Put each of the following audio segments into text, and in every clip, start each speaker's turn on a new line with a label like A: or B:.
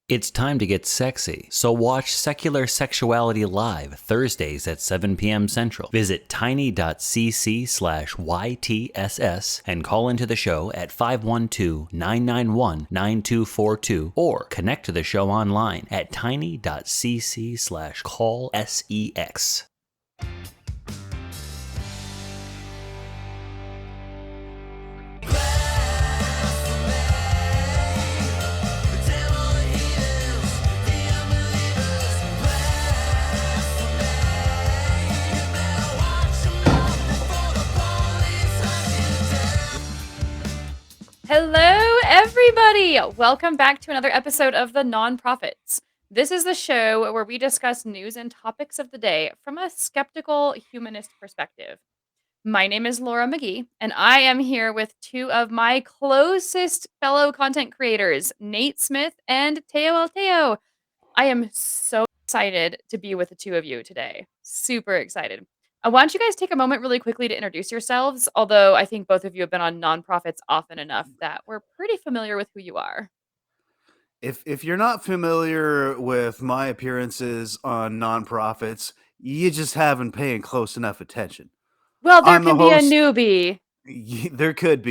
A: It's time to get sexy, so watch Secular Sexuality Live Thursdays at 7 p.m. Central. Visit tiny.cc/YTSS and call into the show at 512-991-9242 or connect to the show online at tiny.cc/callsex.
B: Hello, everybody! Welcome back to another episode of The Nonprofits. This is the show where we discuss news and topics of the day from a skeptical humanist perspective. My name is Laura Magee, and I am here with two of my closest fellow content creators, Nate Smith and Ateo. I am so excited to be with the two of you today. Super excited. Why don't you guys take a moment really quickly to introduce yourselves? Although I think both of you have been on nonprofits often enough that we're pretty familiar with who you are.
C: If you're not familiar with my appearances on nonprofits, you just haven't paying close enough attention.
B: Well, there
C: I'm the
B: can be a
C: host.
B: newbie.
C: There could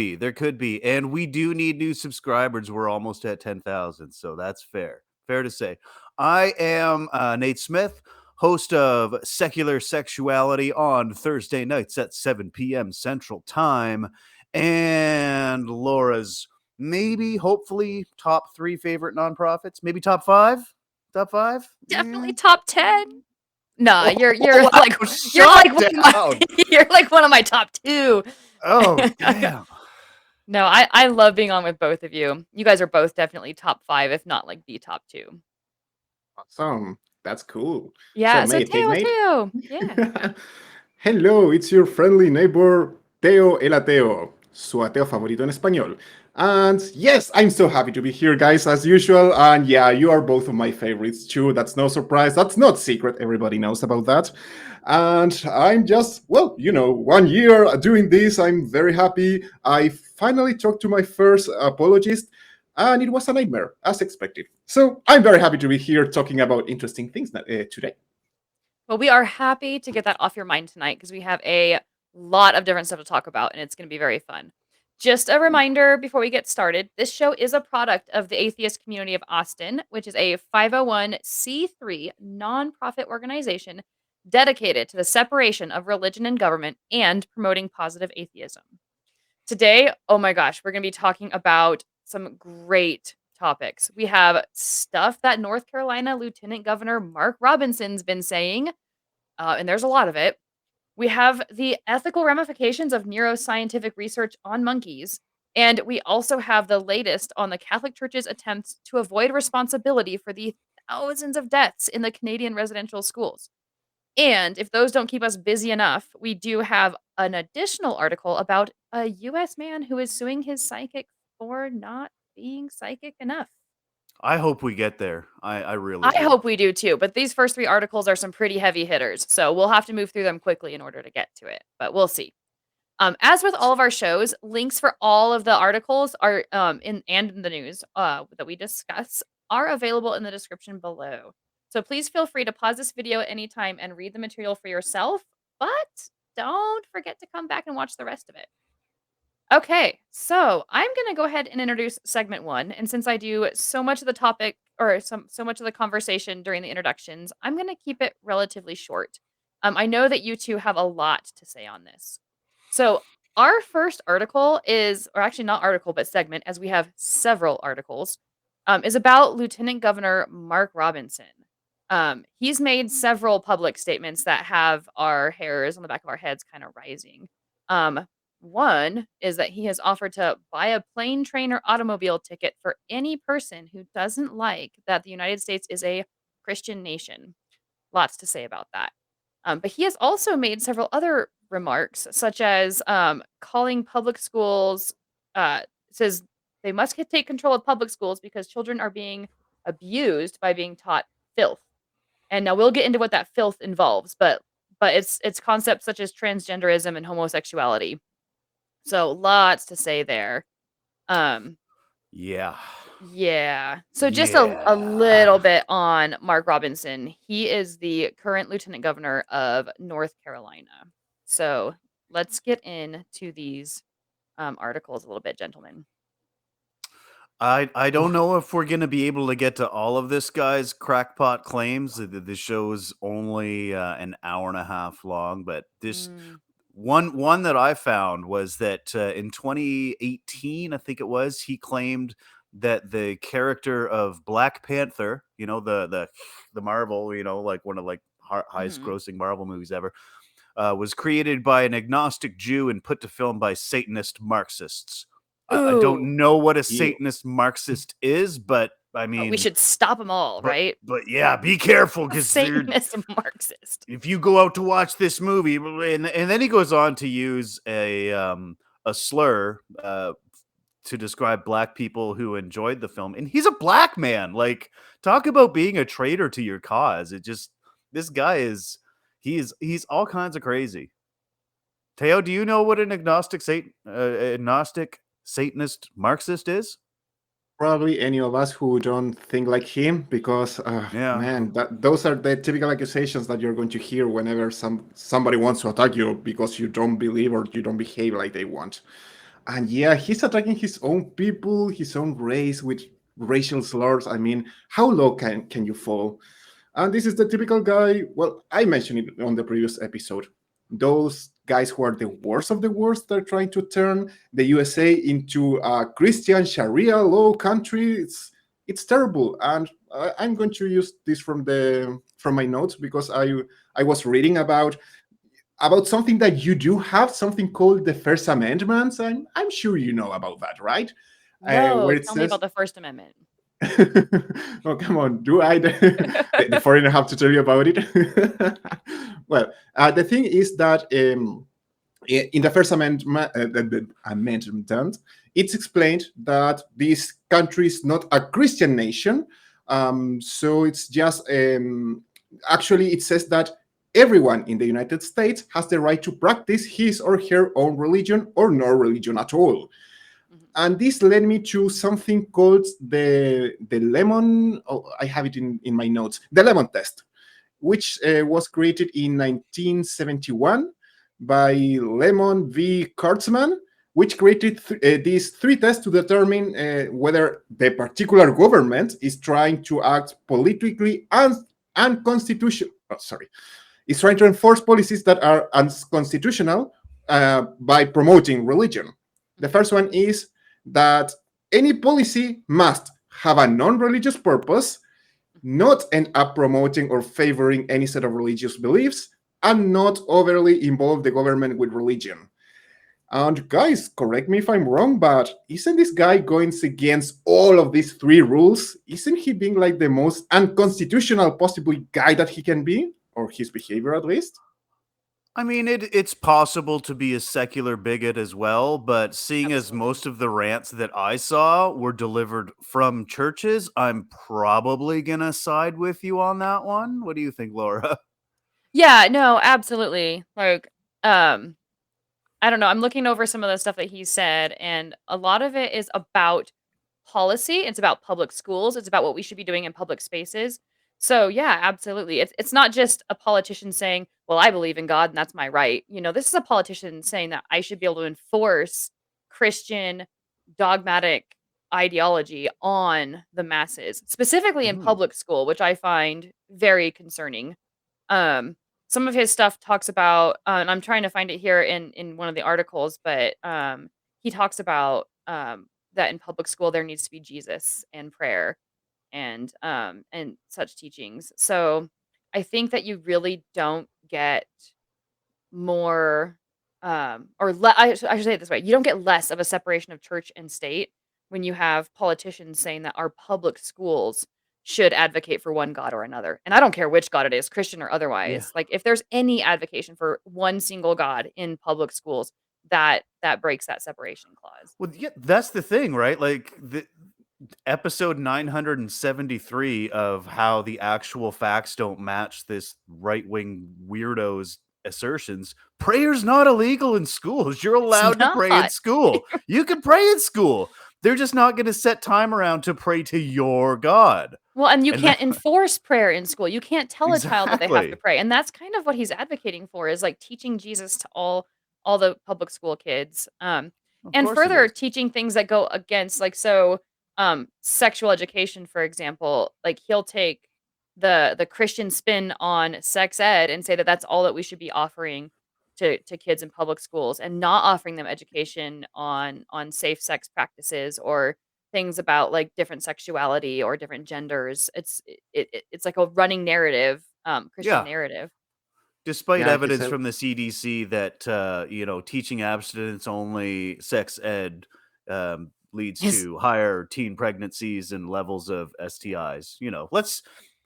C: be, and we do need new subscribers. We're almost at 10,000, so that's fair to say. I am Nate Smith, host of Secular Sexuality on Thursday nights at 7 p.m. Central Time, and Laura's hopefully top 3 favorite nonprofits, maybe top 5.
B: Definitely top 10. Nah, you're
C: Wow,
B: like you're
C: shut
B: like one of my,
C: down.
B: you're like one of my top 2.
C: Oh damn.
B: No, I love being on with both of you. You guys are both definitely top 5, if not like the top 2.
D: Awesome. That's cool. So,
B: Yeah, so
D: Nate, hey,
B: Teo,
D: Nate.
B: Teo. Yeah.
D: Hello, it's your friendly neighbor, Teo el Ateo, su ateo favorito en español. And yes, I'm so happy to be here, guys, as usual. And yeah, you are both of my favorites, too. That's no surprise. That's not secret. Everybody knows about that. And I'm just, 1 year doing this. I'm very happy. I finally talked to my first apologist, and it was a nightmare, as expected. So I'm very happy to be here talking about interesting things today.
B: Well, we are happy to get that off your mind tonight because we have a lot of different stuff to talk about, and it's going to be very fun. Just a reminder before we get started, this show is a product of the Atheist Community of Austin, which is a 501c3 nonprofit organization dedicated to the separation of religion and government and promoting positive atheism. Today, oh my gosh, we're going to be talking about some great topics. We have stuff that North Carolina Lieutenant Governor Mark Robinson's been saying, and there's a lot of it. We have the ethical ramifications of neuroscientific research on monkeys. And we also have the latest on the Catholic Church's attempts to avoid responsibility for the thousands of deaths in the Canadian residential schools. And if those don't keep us busy enough, we do have an additional article about a US man who is suing his psychic for not being psychic enough.
C: I hope we get there. I really
B: I
C: do.
B: hope we do too, but these first 3 articles are some pretty heavy hitters, so we'll have to move through them quickly in order to get to it, but we'll see. As with all of our shows, links for all of the articles are in the news that we discuss are available in the description below. So please feel free to pause this video at any time and read the material for yourself, but don't forget to come back and watch the rest of it. Okay, so I'm gonna go ahead and introduce segment 1, and since I do so much of the topic or so much of the conversation during the introductions, I'm gonna keep it relatively short. I know that you two have a lot to say on this. So our first article is, or actually not article, but segment, as we have several articles, is about Lieutenant Governor Mark Robinson. He's made several public statements that have our hairs on the back of our heads kind of rising. One is that he has offered to buy a plane, train, or automobile ticket for any person who doesn't like that the United States is a Christian nation. Lots to say about that. But he has also made several other remarks, such as calling public schools, says they must take control of public schools because children are being abused by being taught filth. And now we'll get into what that filth involves, but it's concepts such as transgenderism and homosexuality. So lots to say there. Um,
C: Yeah.
B: Yeah. So just a
C: Yeah.
B: little bit on Mark Robinson. He is the current lieutenant governor of North Carolina. So let's get into these articles a little bit, gentlemen.
C: I don't
D: Oof.
C: know if we're gonna be able to get to all of this guy's crackpot claims. The show's only an hour and a half long, but this
B: Mm.
C: one that I found was that in 2018, I think it was, he claimed that the character of Black Panther, the Marvel, like one of like highest
B: Mhm.
C: grossing Marvel movies ever, was created by an agnostic Jew and put to film by Satanist Marxists. I
B: Ooh,
C: don't know what a
D: Ew.
C: Satanist Marxist is, but I
B: but we
C: mean,
B: should stop them all,
C: but
B: right?
C: but yeah, be careful
B: A
C: because
B: Satanist Marxist.
C: if you go out to watch this movie, and then he goes on to use a slur to describe black people who enjoyed the film, and he's a black man. Like, talk about being a traitor to your cause. It just this guy is he's all kinds of crazy. Teo, do you know what an agnostic Satanist Marxist is?
D: Probably any of us who don't think like him, because
C: Yeah.
D: man, those are the typical accusations that you're going to hear whenever somebody wants to attack you because you don't believe or you don't behave like they want. And yeah, he's attacking his own people, his own race with racial slurs. I mean, how low can you fall? And this is the typical guy. Well, I mentioned it on the previous episode. Those guys who are the worst of the worst are trying to turn the USA into a Christian Sharia law country. It's terrible, and I'm going to use this from my notes because I was reading about something that you do have, something called the First Amendment. I'm sure you know about that, right?
B: No,
D: Where it
B: tell me
D: says
B: about the First Amendment.
D: oh, come on. Do I, the foreigner, have to tell you about it? Well, the thing is that in the First Amendment, the amendment, it's explained that this country is not a Christian nation. So it's just, actually, it says that everyone in the United States has the right to practice his or her own religion or no religion at all.
B: Mhm.
D: And this led me to something called the lemon. Oh, I have it in my notes. The lemon test, which was created in 1971 by Lemon v. Kurtzman, which created these three tests to determine whether the particular government is trying to act politically unconstitutional. Oh, sorry, is trying to enforce policies that are unconstitutional by promoting religion. The
B: Mhm.
D: first one is that any policy must have a non-religious purpose, not end up promoting or favoring any set of religious beliefs, and not overly involve the government with religion. And guys, correct me if I'm wrong, but isn't this guy going against all of these three rules? Isn't he being like the most unconstitutional possible guy that he can be? Or his behavior at least?
C: I mean, it's possible to be a secular bigot as well, but seeing as
B: Absolutely.
C: most of the rants that I saw were delivered from churches, I'm probably gonna side with you on that one. What do you think, Laura?
B: Yeah, no, absolutely. Like, um, I don't know. I'm looking over some of the stuff that he said, and a lot of it is about policy. It's about public schools. It's about what we should be doing in public spaces. So yeah, absolutely. It's not just a politician saying, "Well, I believe in God and that's my right." This is a politician saying that I should be able to enforce Christian dogmatic ideology on the masses, specifically in
C: Mhm.
B: public school, which I find very concerning. Um, some of his stuff talks about, and I'm trying to find it here in one of the articles, but he talks about that in public school there needs to be Jesus and prayer and such teachings. So I think that you really don't get more I should say it this way, you don't get less of a separation of church and state when you have politicians saying that our public schools should advocate for one god or another. And I don't care which god it is, Christian or
C: Yeah.
B: otherwise. Like if there's any advocation for one single god in public schools, that breaks that separation clause.
C: Well, yeah, that's the thing, right? Like the episode 973 of how the actual facts don't match this right-wing weirdo's assertions. Prayer's not illegal in schools. You're
B: It's
C: allowed to pray in
B: not.
C: school. You can pray in school. they're just not going to set time around to pray to your God.
B: Well, and you
C: And
B: can't
C: that-
B: enforce prayer in school. You can't tell a child that they have to
C: Exactly.
B: pray. And that's kind of what he's advocating for, is like teaching Jesus to all the public school kids.
C: Of
B: And
C: course it
B: further
C: is.
B: teaching things that go against, like, so sexual education, for example, like he'll take the Christian spin on sex ed and say that that's all that we should be offering to kids in public schools, and not offering them education on safe sex practices or things about like different sexuality or different genders. It's like a running narrative, Christian
C: Yeah.
B: narrative.
C: Despite
D: Yeah, he
C: evidence
D: said.
C: from the CDC that teaching abstinence only sex ed leads
B: Yes.
C: to higher teen pregnancies and levels of STIs.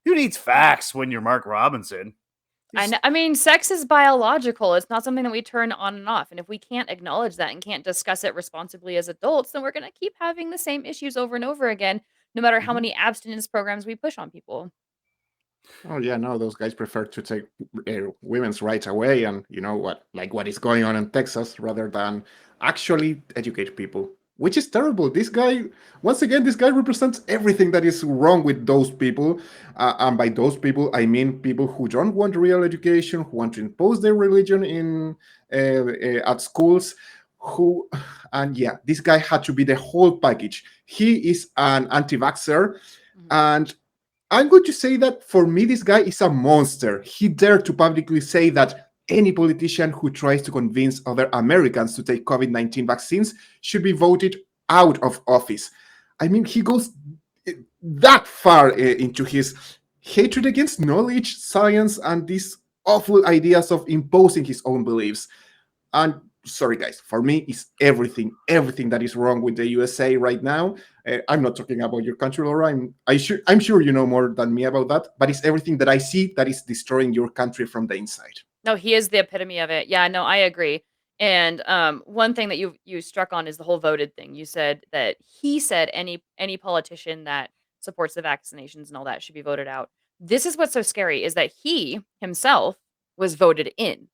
C: Who needs facts when you're Mark Robinson?
B: I mean, sex is biological. It's not something that we turn on and off. And if we can't acknowledge that and can't discuss it responsibly as adults, then we're going to keep having the same issues over and over again, no matter how
C: Mhm.
B: many abstinence programs we push on people.
D: Oh yeah, no, those guys prefer to take women's rights away, and what is going on in Texas, rather than actually educate people, which is terrible. This guy, once again, this guy represents everything that is wrong with those people, and by those people, I mean people who don't want real education, who want to impose their religion in at schools. Who and yeah, this guy had to be the whole package. He is an anti-vaxxer,
B: Mhm.
D: and I'm going to say that for me, this guy is a monster. He dared to publicly say that any politician who tries to convince other Americans to take COVID-19 vaccines should be voted out of office. I mean, he goes that far into his hatred against knowledge, science, and these awful ideas of imposing his own beliefs. And sorry, guys, for me, it's everything that is wrong with the USA right now. I'm not talking about your country, Laura. I'm sure you know more than me about that. But it's everything that I see that is destroying your country from the inside.
B: No, he is the epitome of it. Yeah, no, I agree. And one thing that you struck on is the whole voted thing. You said that he said any politician that supports the vaccinations and all that should be voted out. This is what's so scary, is that he himself was voted in.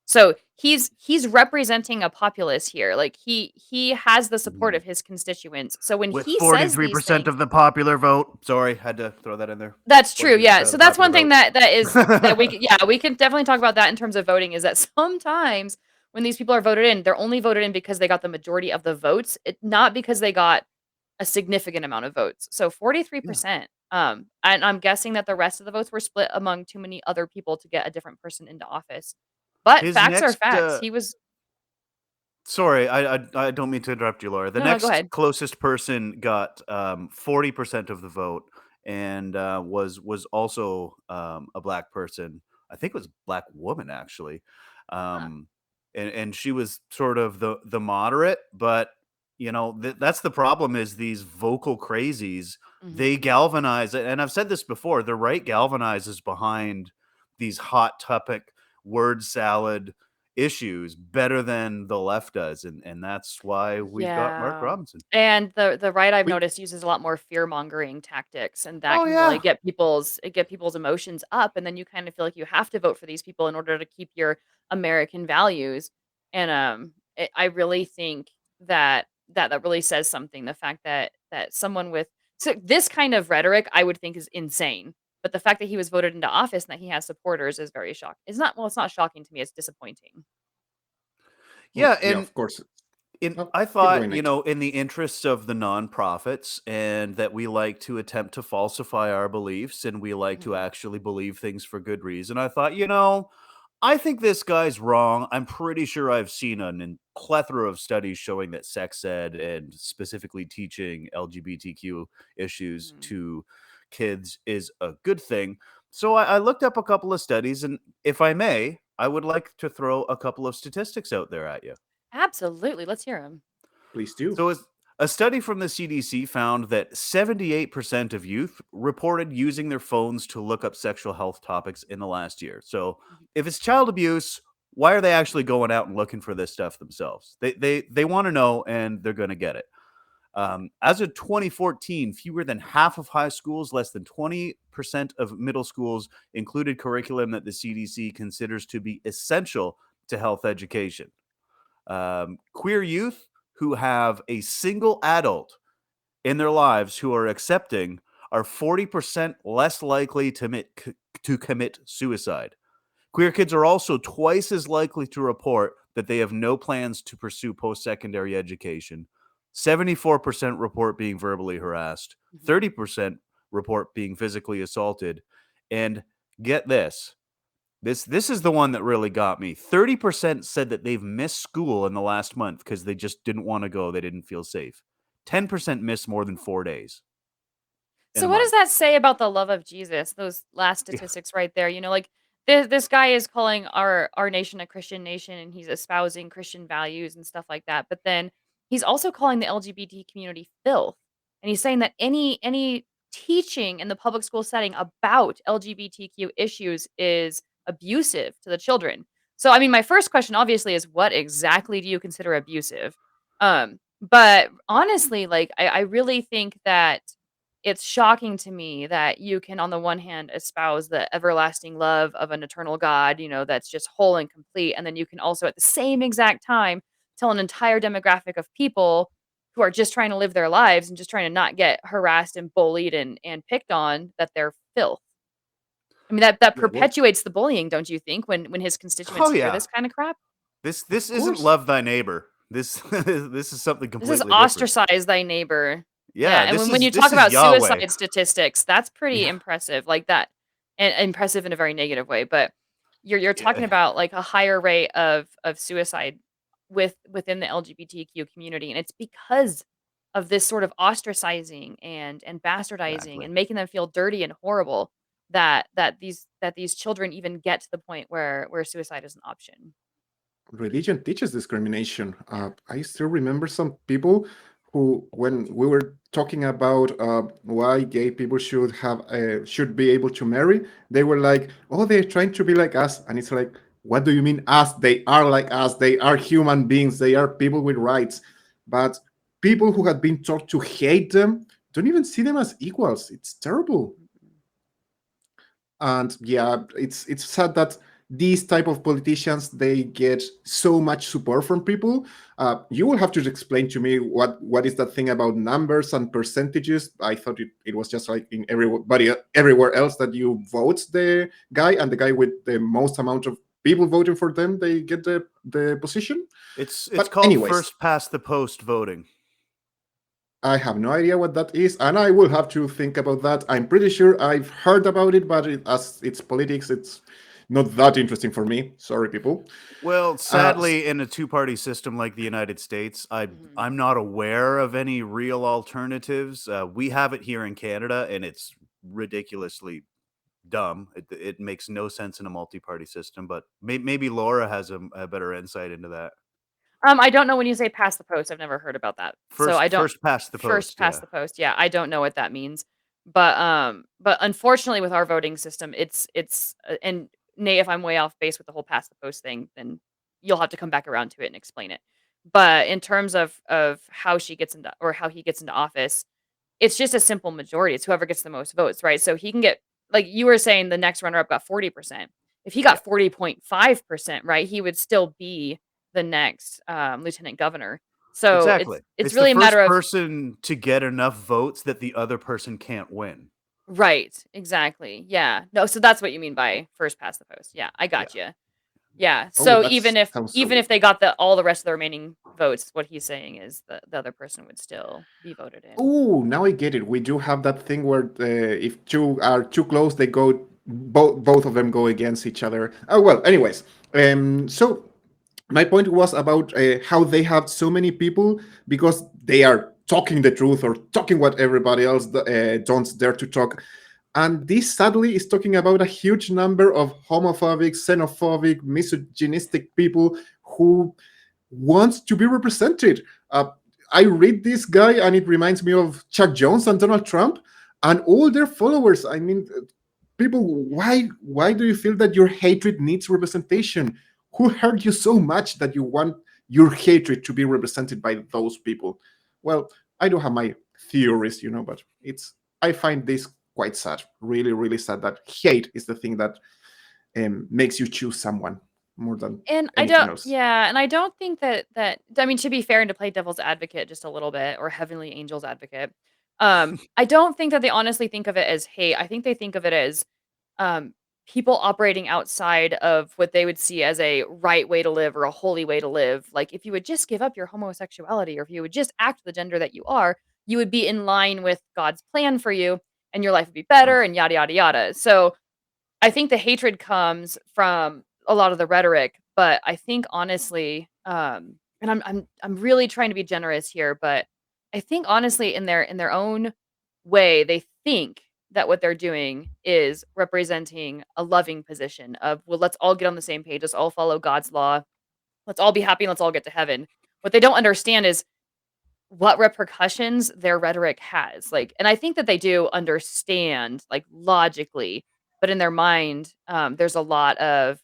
B: So he's representing a populace here. Like he has the support
C: Mhm.
B: of his constituents. So when
C: With
B: he says these
C: 43%
B: things,
C: of the popular vote. Sorry, had to throw that in there.
B: that's true, yeah.
C: 43% of
B: So
C: the
B: that's
C: popular
B: one thing
C: vote.
B: that we can definitely talk about that in terms of voting, is that sometimes when these people are voted in, they're only voted in because they got the majority of the votes, not because they got a significant amount of votes. So
C: Yeah.
B: 43%. And I'm guessing that the rest of the votes were split among too many other people to get a different person into office. But
C: His
B: facts are
C: next
B: facts. He was
C: Sorry, I don't mean to interrupt you, Laura. The
B: No, go
C: next
B: ahead.
C: closest person got 40% of the vote, and was also a black person. I think it was a black woman actually,
B: Huh.
C: um, and she was sort of the moderate. But that's the problem, is these vocal crazies.
B: Mhm.
C: They galvanize, and I've said this before. The right galvanizes behind these hot topic word salad issues better than the left does, and that's why we've got Mark
B: Yeah.
C: Robinson.
B: And the right, I've
D: We,
B: noticed, uses a lot more fear-mongering tactics, and that
C: Oh
B: can really
C: yeah.
B: get people's emotions up, and then you kind of feel like you have to vote for these people in order to keep your American values. And I really think that really says something. The fact that someone with so this kind of rhetoric, I would think, is insane. But the fact that he was voted into office and that he has supporters is very shocking. It's not shocking to me. It's disappointing.
C: Yeah,
D: yeah,
C: and
D: of course. Oh,
C: I
D: keep going,
C: thought,
D: Nate.
C: in the interests of the nonprofits, and that we like to attempt to falsify our beliefs, and we like to
B: Mhm.
C: actually believe things for good reason, I thought, I think this guy's wrong. I'm pretty sure I've seen plethora of studies showing that sex ed, and specifically teaching LGBTQ issues
B: Mhm.
C: to kids, is a good thing. So I looked up a couple of studies, and if I may, I would like to throw a couple of statistics out there at you.
B: Absolutely. Let's hear him.
D: Please do.
C: So, a study from the CDC found that 78% of youth reported using their phones to look up sexual health topics in the last year. So, if it's child abuse, why are they actually going out and looking for this stuff themselves? They want to know, and they're going to get it. As of 2014, fewer than half of high schools, less than 20% of middle schools included curriculum that the CDC considers to be essential to health education. Queer youth who have a single adult in their lives who are accepting are 40% less likely to commit suicide. Queer kids are also twice as likely to report that they have no plans to pursue post-secondary education. 74% report being verbally harassed. 30% report being physically assaulted. And get this. This is the one that really got me. 30% said that they've missed school in the last month because they just didn't want to go. They didn't feel safe. 10% missed more than 4 days in
B: So
C: a
B: what does
C: month.
B: that say about the love of Jesus? Those last statistics right there. Like this guy is calling our nation a Christian nation, and he's espousing Christian values and stuff like that. But then he's also calling the LGBT community filth, and he's saying that any teaching in the public school setting about LGBTQ issues is abusive to the children. So I mean, my first question obviously is, what exactly do you consider abusive? But honestly, like I really think that it's shocking to me that you can, on the one hand, espouse the everlasting love of an eternal God, that's just whole and complete. And then you can also, at the same exact time, tell an entire demographic of people who are just trying to live their lives and just trying to not get harassed and bullied and picked on, that they're filth. I mean, that
C: Yeah, well,
B: perpetuates the bullying, don't you think, when his constituents
C: oh
B: hear
C: yeah.
B: this kind of crap?
C: This
D: Of
C: isn't
D: course.
C: love thy neighbor. This this is something
B: This is
C: completely different.
B: ostracize thy neighbor. Yeah,
C: Yeah,
B: and when you
C: this
B: talk
C: is
B: about
C: Yahweh.
B: suicide statistics, that's pretty
C: Yeah.
B: impressive, like that, and impressive in a very negative way, but you're talking
C: Yeah,
B: about, like, a higher rate of suicide within the LGBTQ community, and it's because of this sort of ostracizing and bastardizing
C: exactly.
B: and making them feel dirty and horrible that these children even get to the point where suicide is an option.
D: Religion teaches discrimination. I still remember some people who, when we were talking about why gay people should be able to marry, they were like, "Oh, they're trying to be like us," and it's like, "What do you mean us? They are like us. They are human beings. They are people with rights." But people who had been taught to hate them don't even see them as equals. It's terrible. And yeah, it's sad that these type of politicians, they get so much support from people. You will have to explain to me what is that thing about numbers and percentages. I thought it was just like in everybody everywhere else, that you vote the guy, and the guy with the most amount of people voting for them, they get the position.
C: It's
D: But
C: called
D: anyways,
C: first past the post voting.
D: I have no idea what that is, and I will have to think about that. I'm pretty sure I've heard about it, but as it's politics, it's not that interesting for me. Sorry, people.
C: Well,
D: Uh,
C: sadly, in a two-party system like the United States,
B: Mhm.
C: I'm not aware of any real alternatives. We have it here in Canada, and it's ridiculously dumb. It makes no sense in a multi-party system. But maybe Laura has a better insight into that.
B: I don't know when you say "pass the post," I've never heard about that. So I don't
C: First past the
B: first
C: post.
B: past
C: Yeah,
B: the post, yeah, I don't know what that means. But unfortunately with our voting system, and Nate, if I'm way off base with the whole pass the post thing, then you'll have to come back around to it and explain it. But in terms of how she gets into or how he gets into office, it's just a simple majority. It's whoever gets the most votes, right? So he can get, like you were saying, the next runner up got 40%. If he
C: yeah,
B: got 40.5%, right, he would still be the next lieutenant governor. So it's
C: exactly.
B: it's
C: It's the
B: really a matter
C: first
B: of
C: person to get enough votes that the other person can't win.
B: right, exactly. Yeah. No, so that's what you mean by first past the post. Yeah, I
C: Yeah.
B: got you. Yeah.
D: oh,
B: So
D: that sounds so
B: even
D: good.
B: if they got all the rest of the remaining votes, what he's saying is the other person would still be voted in.
D: Oh, now I get it. We do have that thing where if two are too close, they go both of them go against each other. Oh well. Anyways, so my point was about how they have so many people because they are talking the truth or talking what everybody else don't dare to talk. And this sadly is talking about a huge number of homophobic, xenophobic, misogynistic people who wants to be represented. I read this guy and it reminds me of Chuck Jones and Donald Trump and all their followers. I mean, people, why do you feel that your hatred needs representation? Who hurt you so much that you want your hatred to be represented by those people? Well, I do have my theories, but I find this quite sad, really, really sad that hate is the thing that makes you choose someone more than
B: And I
D: anything
B: don't
D: else.
B: yeah, and I don't think that I mean, to be fair and to play devil's advocate just a little bit, or heavenly angel's advocate, I don't think that they honestly think of it as hate. I think they think of it as um, people operating outside of what they would see as a right way to live or a holy way to live. Like, if you would just give up your homosexuality or if you would just act the gender that you are, you would be in line with God's plan for you and your life would be better
C: Ugh.
B: and yada, yada, yada. So I think the hatred comes from a lot of the rhetoric, but I think honestly, and I'm really trying to be generous here, but I think honestly in their own way, they think that what they're doing is representing a loving position of, well, let's all get on the same page, let's all follow God's law, let's all be happy, and let's all get to heaven. What they don't understand is what repercussions their rhetoric has, like, and I think that they do understand, like, logically, but in their mind, there's a lot of,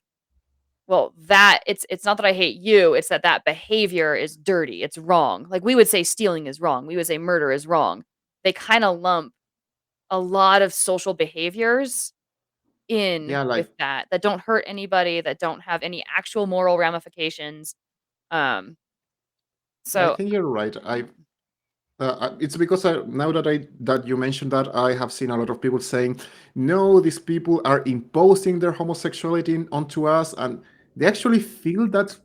B: well, that it's not that I hate you, it's that that behavior is dirty, it's wrong. Like, we would say stealing is wrong, we would say murder is wrong. They kinda lump a lot of social behaviors in
D: Yeah,
B: with
D: like
B: that don't hurt anybody, that don't have any actual moral ramifications, um,
D: I
B: so
D: think you're right.
B: yeah.
D: It's because now that you mentioned that, I have seen a lot of people saying, "No, these people are imposing their homosexuality onto us," and they actually feel that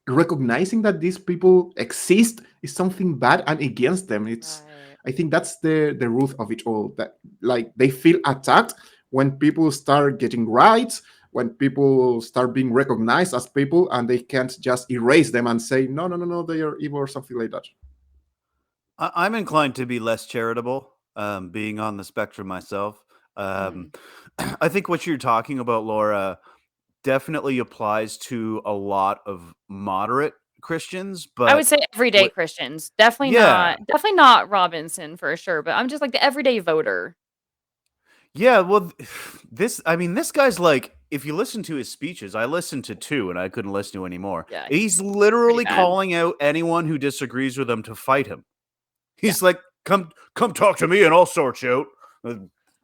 D: recognizing that these people exist is something bad and against them. It's
B: Right.
D: I think that's the root of it all. That like they feel attacked when people start getting rights, when people start being recognized as people, and they can't just erase them and say, "No, no, no, no, they are evil" or something like that.
C: I'm inclined to be less charitable, being on the spectrum myself. Um,
B: Mhm.
C: I think what you're talking about, Laura, definitely applies to a lot of moderate Christians,
B: I would
C: but
B: say everyday
C: what
B: Christians.
C: yeah.
B: Definitely not Robinson for sure, but I'm just like the everyday voter.
C: Yeah, well, this I mean, this guy's like if you listen to his speeches, I listened to 2 and I couldn't listen to any more.
B: Yeah,
C: He's
B: pretty
C: literally
B: bad.
C: calling out anyone who disagrees with him to fight him.
B: Yeah.
C: He's like, come talk to me and I'll sort you out. I'm a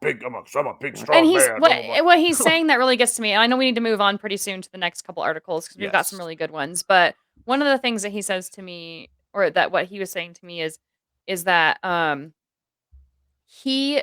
C: big
B: And
C: strong
B: he's
C: man, blah blah blah."
B: what he's saying that really gets to me, and I know we need to move on pretty soon to the next couple articles because we've got some
C: Yes.
B: really good ones, but one of the things that he says to me, or that what he was saying to me is that, he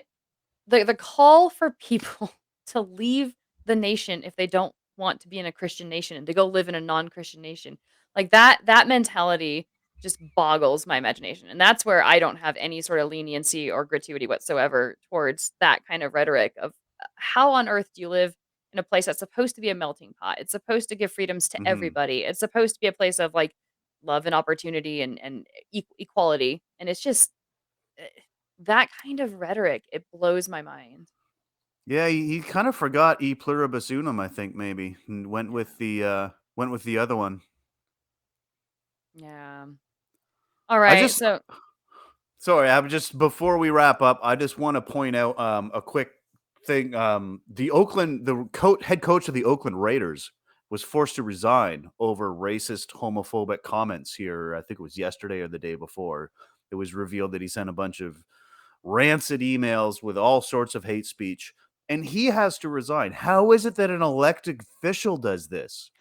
B: the call for people to leave the nation if they don't want to be in a Christian nation and to go live in a non-Christian nation. Like that mentality just boggles my imagination. And that's where I don't have any sort of leniency or gratuity whatsoever towards that kind of rhetoric of how on earth do you live in a place that's supposed to be a melting pot? It's supposed to give freedoms to
C: Mhm.
B: everybody. It's supposed to be a place of like love and opportunity and equality. And it's just eh, that kind of rhetoric, it blows my mind.
C: Yeah, he kind of forgot e pluribus unum, I think maybe, and went with the other one.
B: Yeah. All
C: I
B: right.
C: just
B: So,
C: sorry, I'm just before we wrap up, I just want to point out a quick thing. Head coach of the Oakland Raiders was forced to resign over racist, homophobic comments here. I think it was yesterday or the day before. It was revealed that he sent a bunch of rancid emails with all sorts of hate speech, and he has to resign. How is it that an elected official does this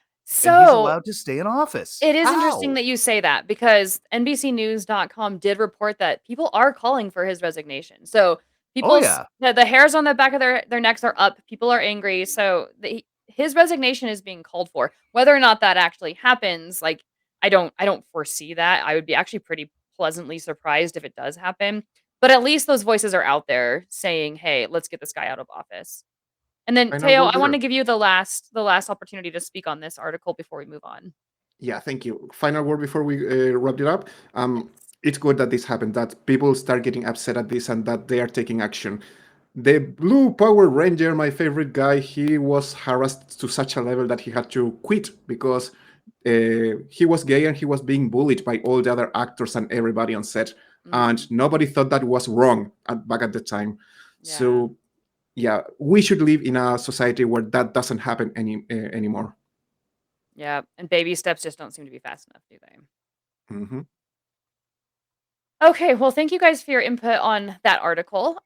C: and he's
B: so
C: allowed to stay in office?
B: it is interesting
C: How?
B: that you say that because NBCnews.com did report that people are calling for his resignation. So
C: Oh
B: people's
C: yeah.
B: the hairs on the back of their necks are up. People are angry. So his resignation is being called for. Whether or not that actually happens, like I don't foresee that. I would be actually pretty pleasantly surprised if it does happen. But at least those voices are out there saying, "Hey, let's get this guy out of office." And then
D: Final
B: Teo,
D: word
B: I want
D: there.
B: to give you the last opportunity to speak on this article before we move on.
D: Yeah, thank you. Final word before we wrap it up.
B: Yes.
D: It's good that this happened, that people start getting upset at this and that they are taking action. The Blue Power Ranger, my favorite guy, he was harassed to such a level that he had to quit because he was gay and he was being bullied by all the other actors and everybody on set. And
B: Mhm.
D: nobody thought that was wrong back at the time.
B: Yeah.
D: So, yeah, we should live in a society where that doesn't happen anymore.
B: Yeah, and baby steps just don't seem to be fast enough, do they?
D: Hmm.
B: Okay, well, thank you guys for your input on that article.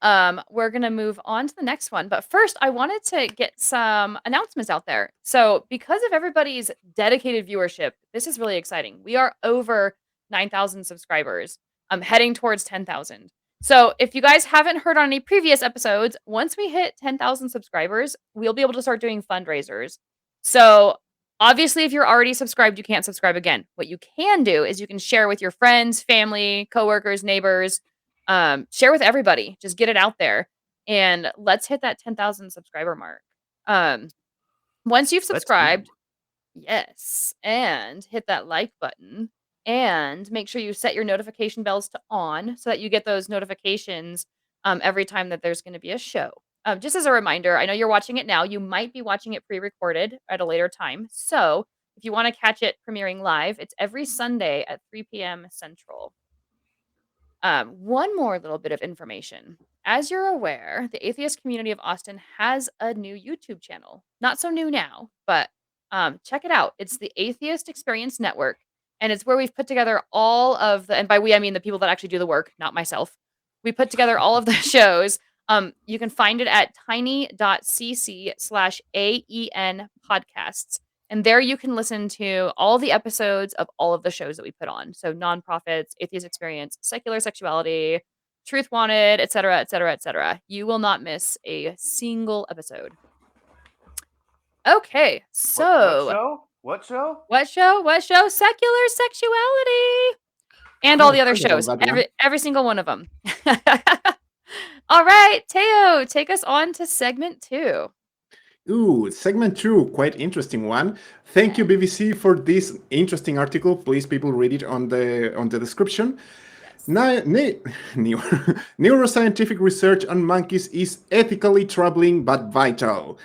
B: We're gonna move on to the next one, but first, I wanted to get some announcements out there. So, because of everybody's dedicated viewership, this is really exciting. We are over 9,000 subscribers. I'm heading towards 10,000. So if you guys haven't heard on any previous episodes, once we hit 10,000 subscribers, we'll be able to start doing fundraisers. So obviously, if you're already subscribed, you can't subscribe again. What you can do is you can share with your friends, family, coworkers, neighbors, share with everybody. Just get it out there. And let's hit that 10,000 subscriber mark. Once you've
C: Let's
B: subscribed, yes, and hit that like button and make sure you set your notification bells to on so that you get those notifications every time that there's going to be a show. Just as a reminder, I know you're watching it now. You might be watching it pre-recorded at a later time. So if you want to catch it premiering live, it's every Sunday at 3 p.m. Central. One more little bit of information. As you're aware, the atheist community of Austin has a new YouTube channel. Not so new now, but check it out. It's the Atheist Experience Network, and it's where we've put together all of the, and by we I mean the people that actually do the work, not myself. We put together all of the shows. You can find it at tiny.cc/AEN podcasts. And there you can listen to all the episodes of all of the shows that we put on. So nonprofits, atheist experience, secular sexuality, truth wanted, etc., etc., etc. You will not miss a single episode. Okay, so
C: What show?
B: what show? What show? Secular sexuality, and all the other
D: I forgot
B: shows.
D: about that one.
B: Every single one of them. All right, Teo, take us on to segment 2.
D: Ooh, segment 2, quite interesting one. Thank you, BBC, for this interesting article. Please, people, read it on the description. Neuroscientific research on monkeys is ethically troubling but vital.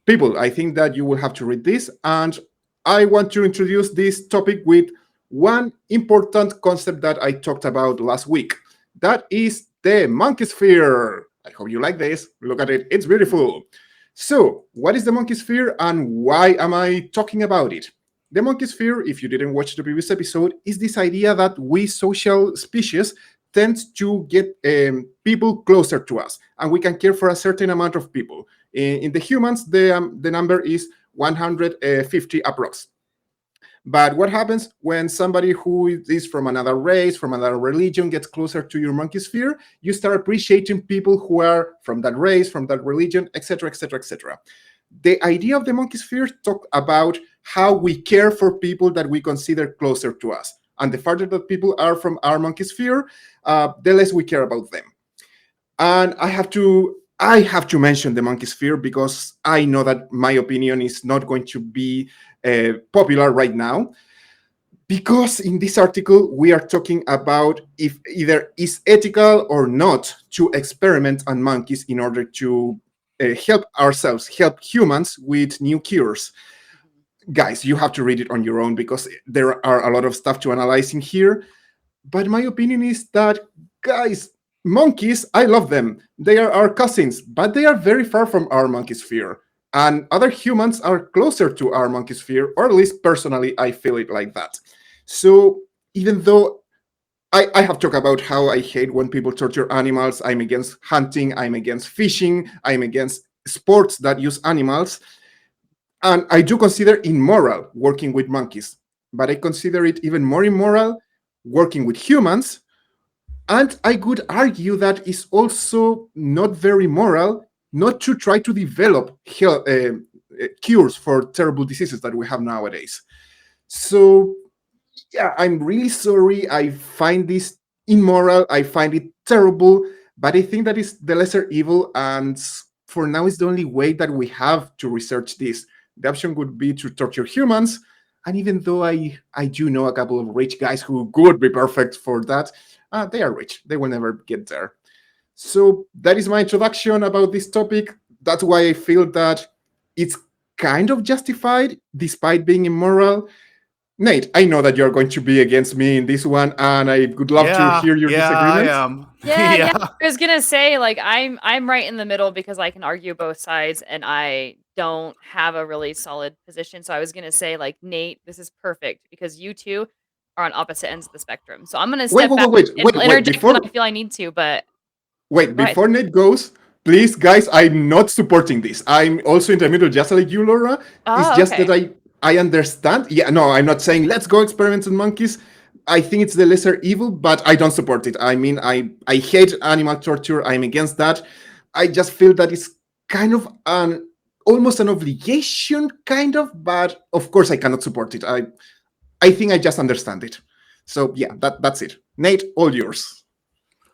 D: People, I think that you will have to read this, and I want to introduce this topic with one important concept that I talked about last week. That is the monkey sphere. I hope you like this. Look at it. It's beautiful. So, what is the monkey sphere and why am I talking about it? The monkey sphere, if you didn't watch the previous episode, is this idea that we social species tend to get people closer to us, and we can care for a certain amount of people. In the humans, the number is 150 approx. But what happens when somebody who is from another race, from another religion, gets closer to your monkey sphere? You start appreciating people who are from that race, from that religion, etc., etc., etc. The idea of the monkey sphere talk about how we care for people that we consider closer to us. And the farther that people are from our monkey sphere, the less we care about them. And I have to mention the monkey sphere because I know that my opinion is not going to be popular right now. Because in this article, we are talking about if either is ethical or not to experiment on monkeys in order to help ourselves, help humans with new cures. Guys, you have to read it on your own because there are a lot of stuff to analyze in here. But my opinion is that, guys, monkeys, I love them. They are our cousins, but they are very far from our monkey sphere. And other humans are closer to our monkey sphere, or at least personally, I feel it like that. So even though I have talked about how I hate when people torture animals, I'm against hunting, I'm against fishing, I'm against sports that use animals. And I do consider immoral working with monkeys, but I consider it even more immoral working with humans. And I could argue that it's also not very moral not to try to develop cures for terrible diseases that we have nowadays. So, yeah, I'm really sorry. I find this immoral. I find it terrible, but I think that is the lesser evil. And for now, it's the only way that we have to research this. The option would be to torture humans. And even though I do know a couple of rich guys who would be perfect for that, they are rich. They will never get there. So that is my introduction about this topic. That's why I feel that it's kind of justified despite being immoral. Nate, I know that you're going to be against me in this one, and I would love to hear your disagreements.
C: I am.
B: Yeah. I was gonna say, like, I'm right in the middle because I can argue both sides, and I don't have a really solid position. So I was gonna say, like, Nate, this is perfect because you two are on opposite ends of the spectrum. So I'm gonna step back and interject when I feel I need to. But
D: before Nate goes, please, guys, I'm not supporting this. I'm also in the middle, just like you, Laura. It's just that I understand. Yeah, no, I'm not saying let's go experiment on monkeys. I think it's the lesser evil, but I don't support it. I mean, I hate animal torture. I'm against that. I just feel that it's kind of an almost an obligation, kind of, but of course I cannot support it. I think I just understand it. So yeah, that's it. Nate, all yours.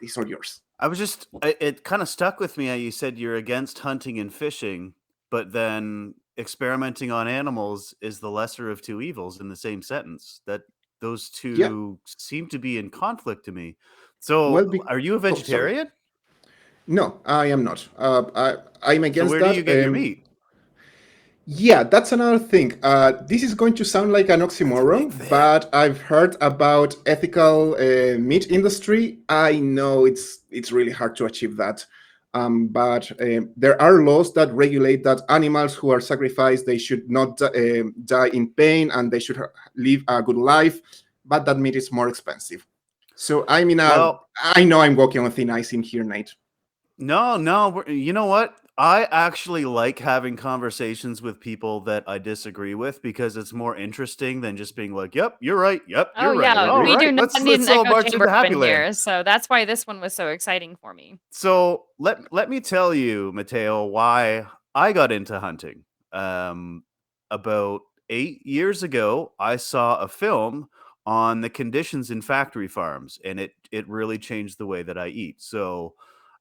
D: It's all yours.
C: It kind of stuck with me how you said you're against hunting and fishing, but then experimenting on animals is the lesser of two evils in the same sentence. That those
D: Yeah.
C: two seem to be in conflict to me.
D: Well,
C: So, are you a
D: oh, sorry.
C: vegetarian?
D: No, I am not. I'm
C: So,
D: against
C: where do
D: that.
C: you get your meat?
D: Yeah, that's another thing. This is going to sound like an
C: That's a big
D: oxymoron,
C: thing.
D: but I've heard about ethical meat industry. I know it's really hard to achieve that, but there are laws that regulate that animals who are sacrificed they should not die in pain and they should live a good life. But that meat is more expensive. So I mean,
C: Well,
D: I know I'm walking on thin ice in here, Nate.
C: no. You know what? I actually like having conversations with people that I disagree with because it's more interesting than just being like, "Yep, you're right. Yep,
B: Oh
C: you're right.
B: yeah,
C: All
B: we do
C: right,
B: not need
C: let's
B: an
C: all
B: echo
C: march
B: chamber
C: into
B: up
C: Happy
B: in
C: Land."
B: here, so that's why this one was so exciting for me.
C: So let me tell you, Mateo, why I got into hunting. About 8 years ago, I saw a film on the conditions in factory farms, and it really changed the way that I eat. So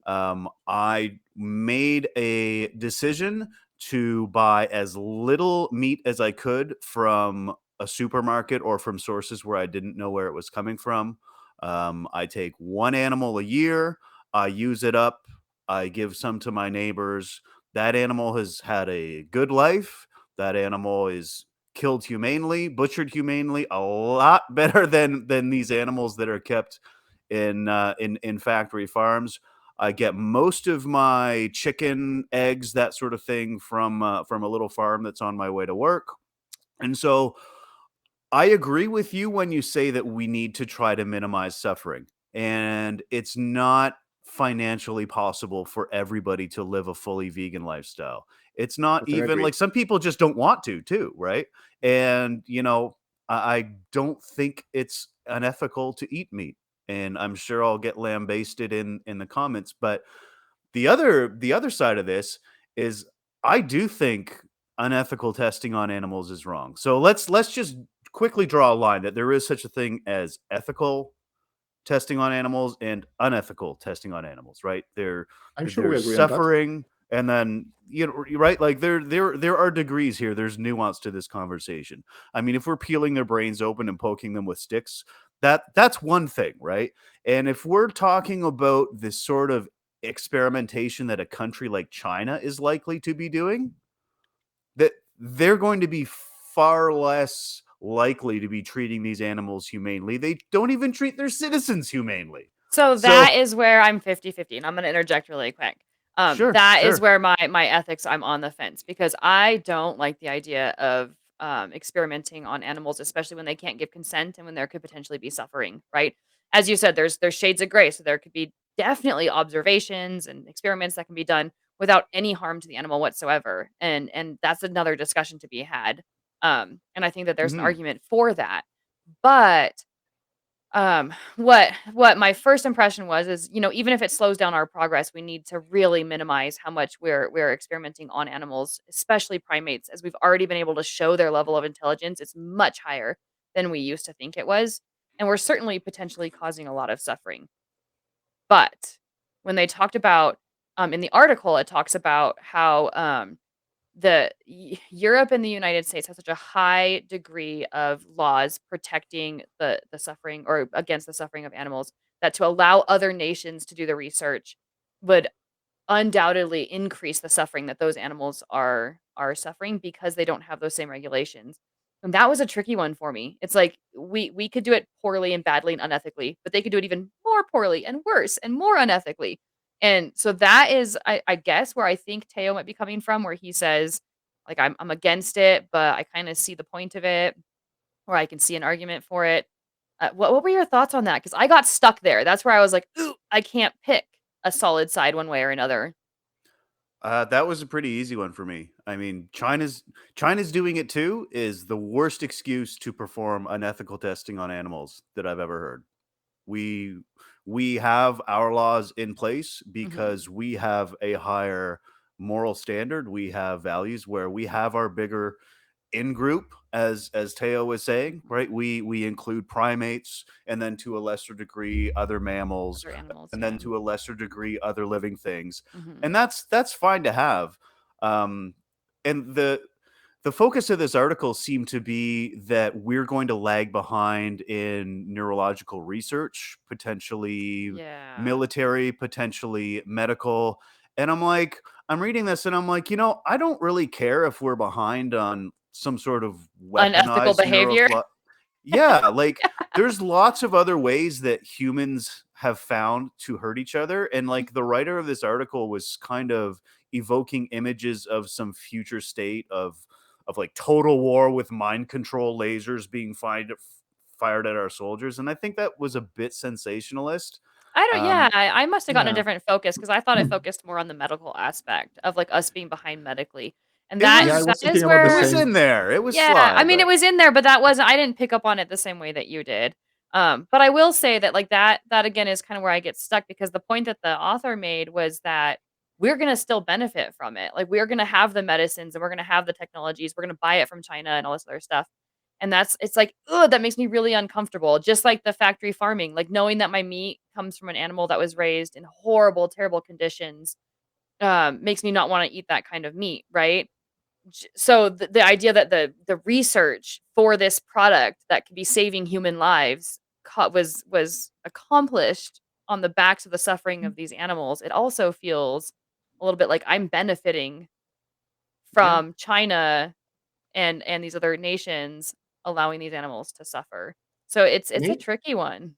C: I made a decision to buy as little meat as I could from a supermarket or from sources where I didn't know where it was coming from. I take one animal a year. I use it up. I give some to my neighbors. That animal has had a good life. That animal is killed humanely, butchered humanely, a lot better than these animals that are kept in factory farms. I get most of my chicken, eggs, that sort of thing from a little farm that's on my way to work. And so I agree with you when you say that we need to try to minimize suffering. And it's not financially possible for everybody to live a fully vegan lifestyle. It's not
D: Totally
C: even
D: agree.
C: like some people just don't want to, too, right? And, I don't think it's unethical to eat meat. And I'm sure I'll get lambasted in the comments, but the other side of this is I do think unethical testing on animals is wrong. So let's just quickly draw a line that there is such a thing as ethical testing on animals and unethical testing on animals, right?
D: I'm sure we
C: There's
D: agree on that.
C: suffering, and then right, like there are degrees here. There's nuance to this conversation. I mean, if we're peeling their brains open and poking them with sticks, that's one thing, right? And if we're talking about this sort of experimentation that a country like China is likely to be doing, that they're going to be far less likely to be treating these animals humanely. They don't even treat their citizens humanely.
B: So that
C: So,
B: is where I'm 50-50, and I'm gonna interject really quick.
C: sure,
B: That is
C: sure.
B: where my ethics, I'm on the fence because I don't like the idea of experimenting on animals, especially when they can't give consent and when there could potentially be suffering, right? As you said, there's shades of gray, so there could be definitely observations and experiments that can be done without any harm to the animal whatsoever, and that's another discussion to be had. And I think that there's an
C: Mhm.
B: argument for that, but what my first impression was is, even if it slows down our progress, we need to really minimize how much we're experimenting on animals, especially primates, as we've already been able to show their level of intelligence is much higher than we used to think it was, and we're certainly potentially causing a lot of suffering. But when they talked about in the article, it talks about how Europe and the United States have such a high degree of laws protecting the suffering or against the suffering of animals that to allow other nations to do the research would undoubtedly increase the suffering that those animals are suffering because they don't have those same regulations. And that was a tricky one for me. It's like we could do it poorly and badly and unethically, but they could do it even more poorly and worse and more unethically. And so that is, I guess, where I think Teo might be coming from, where he says, like, I'm against it, but I kind of see the point of it, or I can see an argument for it. What were your thoughts on that? Because I got stuck there. That's where I was like, ooh, I can't pick a solid side one way or another.
C: That was a pretty easy one for me. I mean, China's doing it too is the worst excuse to perform unethical testing on animals that I've ever heard. We we have our laws in place
B: Mhm.
C: because we have a higher moral standard. We have values where we have our bigger in group, as Teo was saying,
B: Mhm.
C: right? We include primates, and then to a lesser degree other mammals,
B: Other animals,
C: and
B: yeah.
C: then to a lesser degree other living things,
B: Mhm.
C: and that's fine to have. Um, and the focus of this article seemed to be that we're going to lag behind in neurological research, potentially
B: Yeah.
C: military, potentially medical. And I'm reading this and I'm like, I don't really care if we're behind on some sort of
B: Unethical
C: weaponized
B: behavior.
C: yeah, like there's lots of other ways that humans have found to hurt each other. And like the writer of this article was kind of evoking images of some future state of like total war with mind control lasers being fired at our soldiers. And I think that was a bit sensationalist.
B: I don't yeah,
C: Um,
B: I must have gotten a
D: Yeah.
B: different focus because I thought it focused more on the medical aspect of, like, us being behind medically, and
C: it
D: Yeah, I
B: that
D: was
C: was
D: thinking
B: is
D: about the
C: it
B: where
C: was
D: same.
C: in there. It was
B: yeah, I
C: sly,
B: mean, it
C: but
B: was in there, but that wasn't I didn't pick up on it the same way that you did. But I will say that, like, that again is kinda where I get stuck because the point that the author made was that we're gonna still benefit from it. Like, we're gonna have the medicines and we're gonna have the technologies, we're gonna buy it from China and all this other stuff. And it's like, ugh, that makes me really uncomfortable. Just like the factory farming, like knowing that my meat comes from an animal that was raised in horrible, terrible conditions, makes me not wanna eat that kind of meat, right? So the idea that the research for this product that could be saving human lives was accomplished on the backs of the suffering of these animals. It also feels a little bit like I'm benefiting
C: yeah.
B: from China and these other nations allowing these animals to suffer. So it's a
D: Nate,
B: tricky one.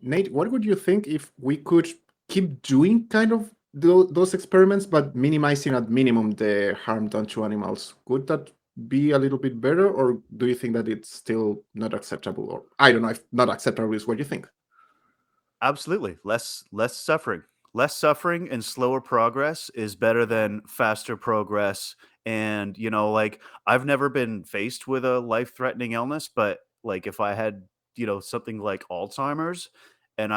D: Nate, what would you think if we could keep doing kind of those experiments, but minimizing at minimum the harm done to animals? Could that be a little bit better, or do you think that it's still not acceptable? Or I don't know if not acceptable is what you think.
C: Absolutely. Less suffering. Less suffering and slower progress is better
B: Yeah.
C: than faster progress. And, like I've never been faced with a life-threatening illness, but like if I had, something like Alzheimer's and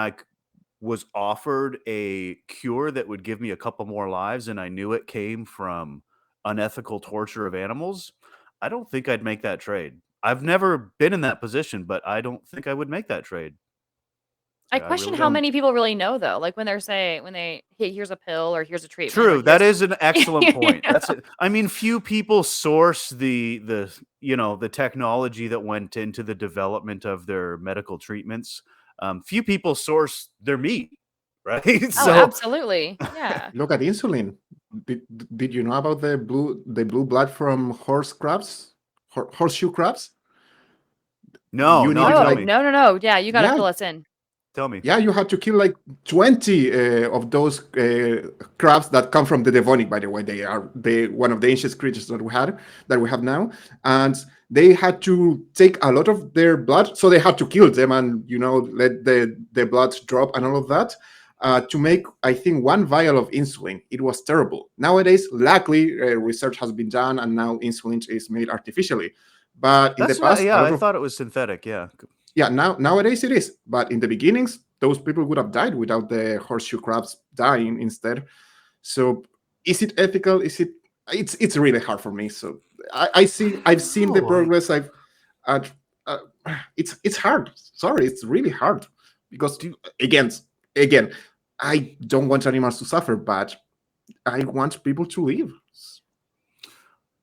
C: was offered a cure that would give me a couple more lives and I knew it came from unethical torture of animals, I don't think I'd make that trade. I've never been in that position, but I don't think I would make that trade.
B: I
C: I
B: question
C: really
B: how
C: don't.
B: many people really know though. Like when they're saying when they, "Hey, here's a pill," or "Here's a treatment," or
C: True, that
B: "Here's"
C: is an excellent
B: you
C: point.
B: know?
C: That's it. I mean, few people source the technology that went into the development of their medical treatments. Few people source their meat, right?
B: Oh,
C: So
B: absolutely. Yeah.
D: Look at insulin. Did, did you know about the blue blood from horse crabs, horseshoe crabs?
C: no,
D: You
C: no,
D: needed
C: tell
B: Oh,
D: like
C: me.
B: no, no, no. Yeah, you gotta
D: yeah,
B: fill us in.
C: Tell me.
D: yeah, you had to kill like 20 of those crabs that come from the Devonic, by the way. They are one of the ancient creatures that we have now. And they had to take a lot of their blood, so they had to kill them and let the blood drop and all of that to make, I think, one vial of insulin. It was terrible. Nowadays, luckily, research has been done, and now insulin is made artificially. But in the
C: That's what.
D: past, a
C: Yeah,
D: lot
C: I
D: of
C: thought it was synthetic. Yeah.
D: yeah, nowadays it is, but in the beginnings those people would have died without the horseshoe crabs dying instead. So is it ethical? It's really hard for me. So I've seen the
C: No,
D: progress. Uh, uh, it's hard. Sorry, it's really hard because
C: do.
D: again again I don't want animals to suffer, but I want people to live.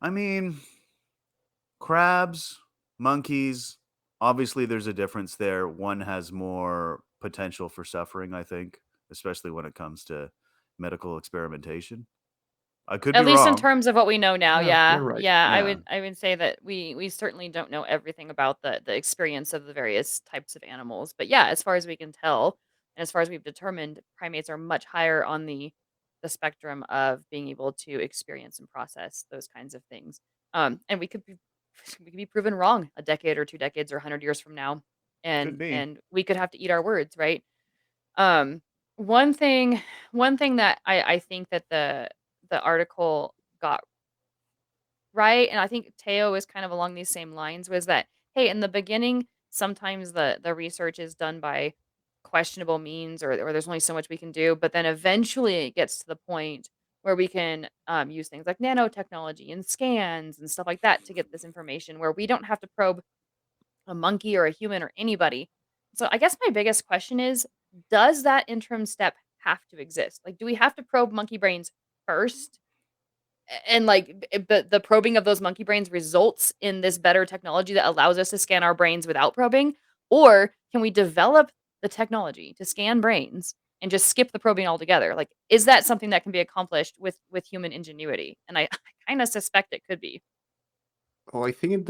C: I mean, crabs, monkeys. Obviously, there's a difference there. One has more potential for suffering, I think, especially when it comes to medical experimentation. I could be
B: At least in
C: wrong.
B: terms of what we know now,
D: Yeah, you're
B: yeah.
D: right.
B: Yeah,
C: Yeah,
B: I would say that we certainly don't know everything about the experience of the various types of animals. But yeah, as far as we can tell, and as far as we've determined, primates are much higher on the spectrum of being able to experience and process those kinds of things. And we could be we could be proven wrong a decade or 2 decades or 100 years from now.
C: could be.
B: And we could have to eat our words, right? Um, one thing one thing that I think that the article got right, and I think Teo is kind of along these same lines, was that, hey, in the beginning, sometimes the research is done by questionable means, or there's only so much we can do, but then eventually it gets to the point where we can use things like nanotechnology and scans and stuff like that to get this information where we don't have to probe a monkey or a human or anybody. So I guess my biggest question is, does that interim step have to exist? Like, do we have to probe monkey brains first? And like the probing of those monkey brains results in this better technology that allows us to scan our brains without probing? Or can we develop the technology to scan brains and just skip the probing altogether? Like, is that something that can be accomplished with human ingenuity? And I kind of suspect it could be.
D: Oh, I think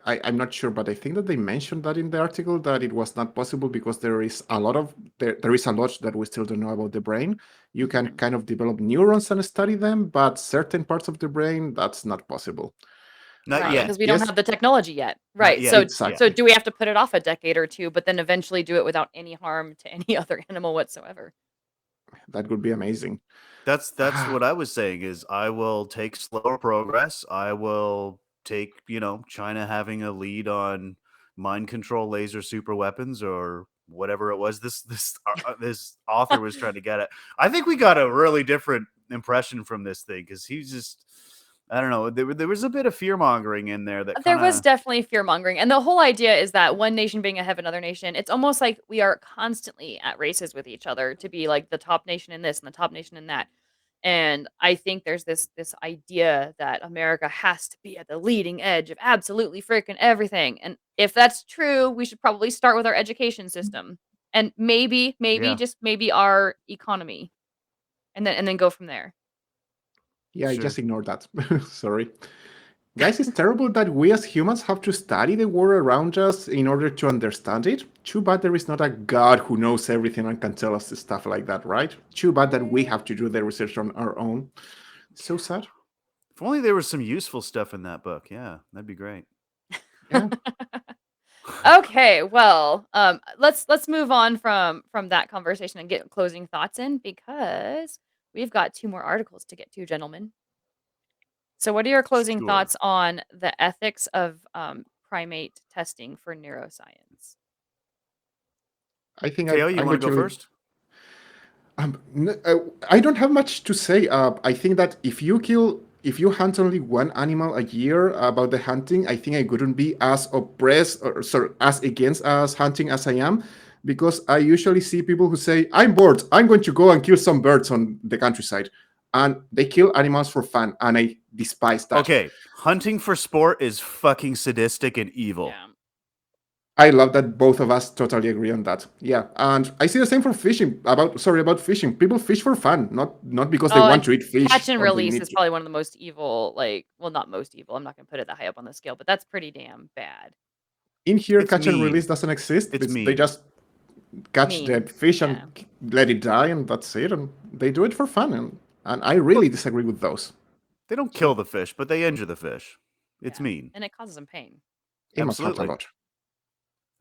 D: I'm not sure, but I think that they mentioned that in the article that it was not possible because there is a lot that we still don't know about the brain. You can
B: Mhm.
D: kind of develop neurons and study them, but certain parts of the brain, that's not possible.
C: Not
B: Right,
C: yet.
B: because we don't
D: Yes,
B: have the technology yet.
C: Not
B: Right.
C: yet. Yeah.
B: So
D: exactly.
B: do we have to put it off a decade or two, but then eventually do it without any harm to any other animal whatsoever?
D: That would be amazing.
C: That's
D: Ah,
C: what I was saying is I will take slower progress. I will take, China having a lead on mind control laser super weapons or whatever it was this author was trying to get at. I think we got a really different impression from this thing cuz he's just I don't know, there was a bit of fear mongering in there that
B: There
C: kind
B: was
C: of
B: definitely fear mongering, and the whole idea is that one nation being ahead of another nation, it's almost like we are constantly at races with each other to be like the top nation in this and the top nation in that. And I think there's this idea that America has to be at the leading edge of absolutely freaking everything. And if that's true, we should probably start with our education system. And maybe
C: yeah,
B: just maybe our economy. And then go from there.
D: yeah, I
C: sure.
D: just ignored that. Sorry. Guys, it's terrible that we as humans have to study the world around us in order to understand it. Too bad there is not a God who knows everything and can tell us stuff like that, right? Too bad that we have to do the research on our own. So sad.
C: If only there was some useful stuff in that book. Yeah, that'd be great.
D: Yeah.
B: Okay, well, let's move on from that conversation and get closing thoughts in because we've got two more articles to get to, gentlemen. So, what are your closing
C: Sure.
B: thoughts on the ethics of primate testing for neuroscience?
D: I think
C: Teo, you
D: I'm
C: want
D: going
C: to go
D: to.
C: first?
D: I don't have much to say. I think that if you hunt only one animal a year about the hunting, I think I wouldn't be as oppressed or sorry, as against us hunting as I am, because I usually see people who say, "I'm bored. I'm going to go and kill some birds on the countryside," and they kill animals for fun, and I despise that.
C: Okay, hunting for sport is fucking sadistic and evil.
B: Yeah.
D: I love that both of us totally agree on that. Yeah, and I see the same for fishing. About fishing, people fish for fun, not because they
B: Oh, and
D: want to eat
B: catch
D: fish
B: and
D: or they
B: release
D: need
B: is
D: to.
B: probably one of the most evil, like, well, not most evil. I'm not gonna put it that high up on the scale, but that's pretty damn bad.
D: In here,
C: It's
D: catch and release
C: mean.
D: doesn't exist.
C: It's
D: They
C: mean.
D: just catch the
B: Mean.
D: fish and
B: Yeah.
D: let it die, and that's it. And they do it for fun, and I
C: Well,
D: really disagree with those.
C: they don't
D: So
C: kill the fish, but they injure the fish. It's
B: Yeah.
C: mean.
B: And it causes them pain.
D: it must hurt a
C: Absolutely.
D: lot.
B: Okay.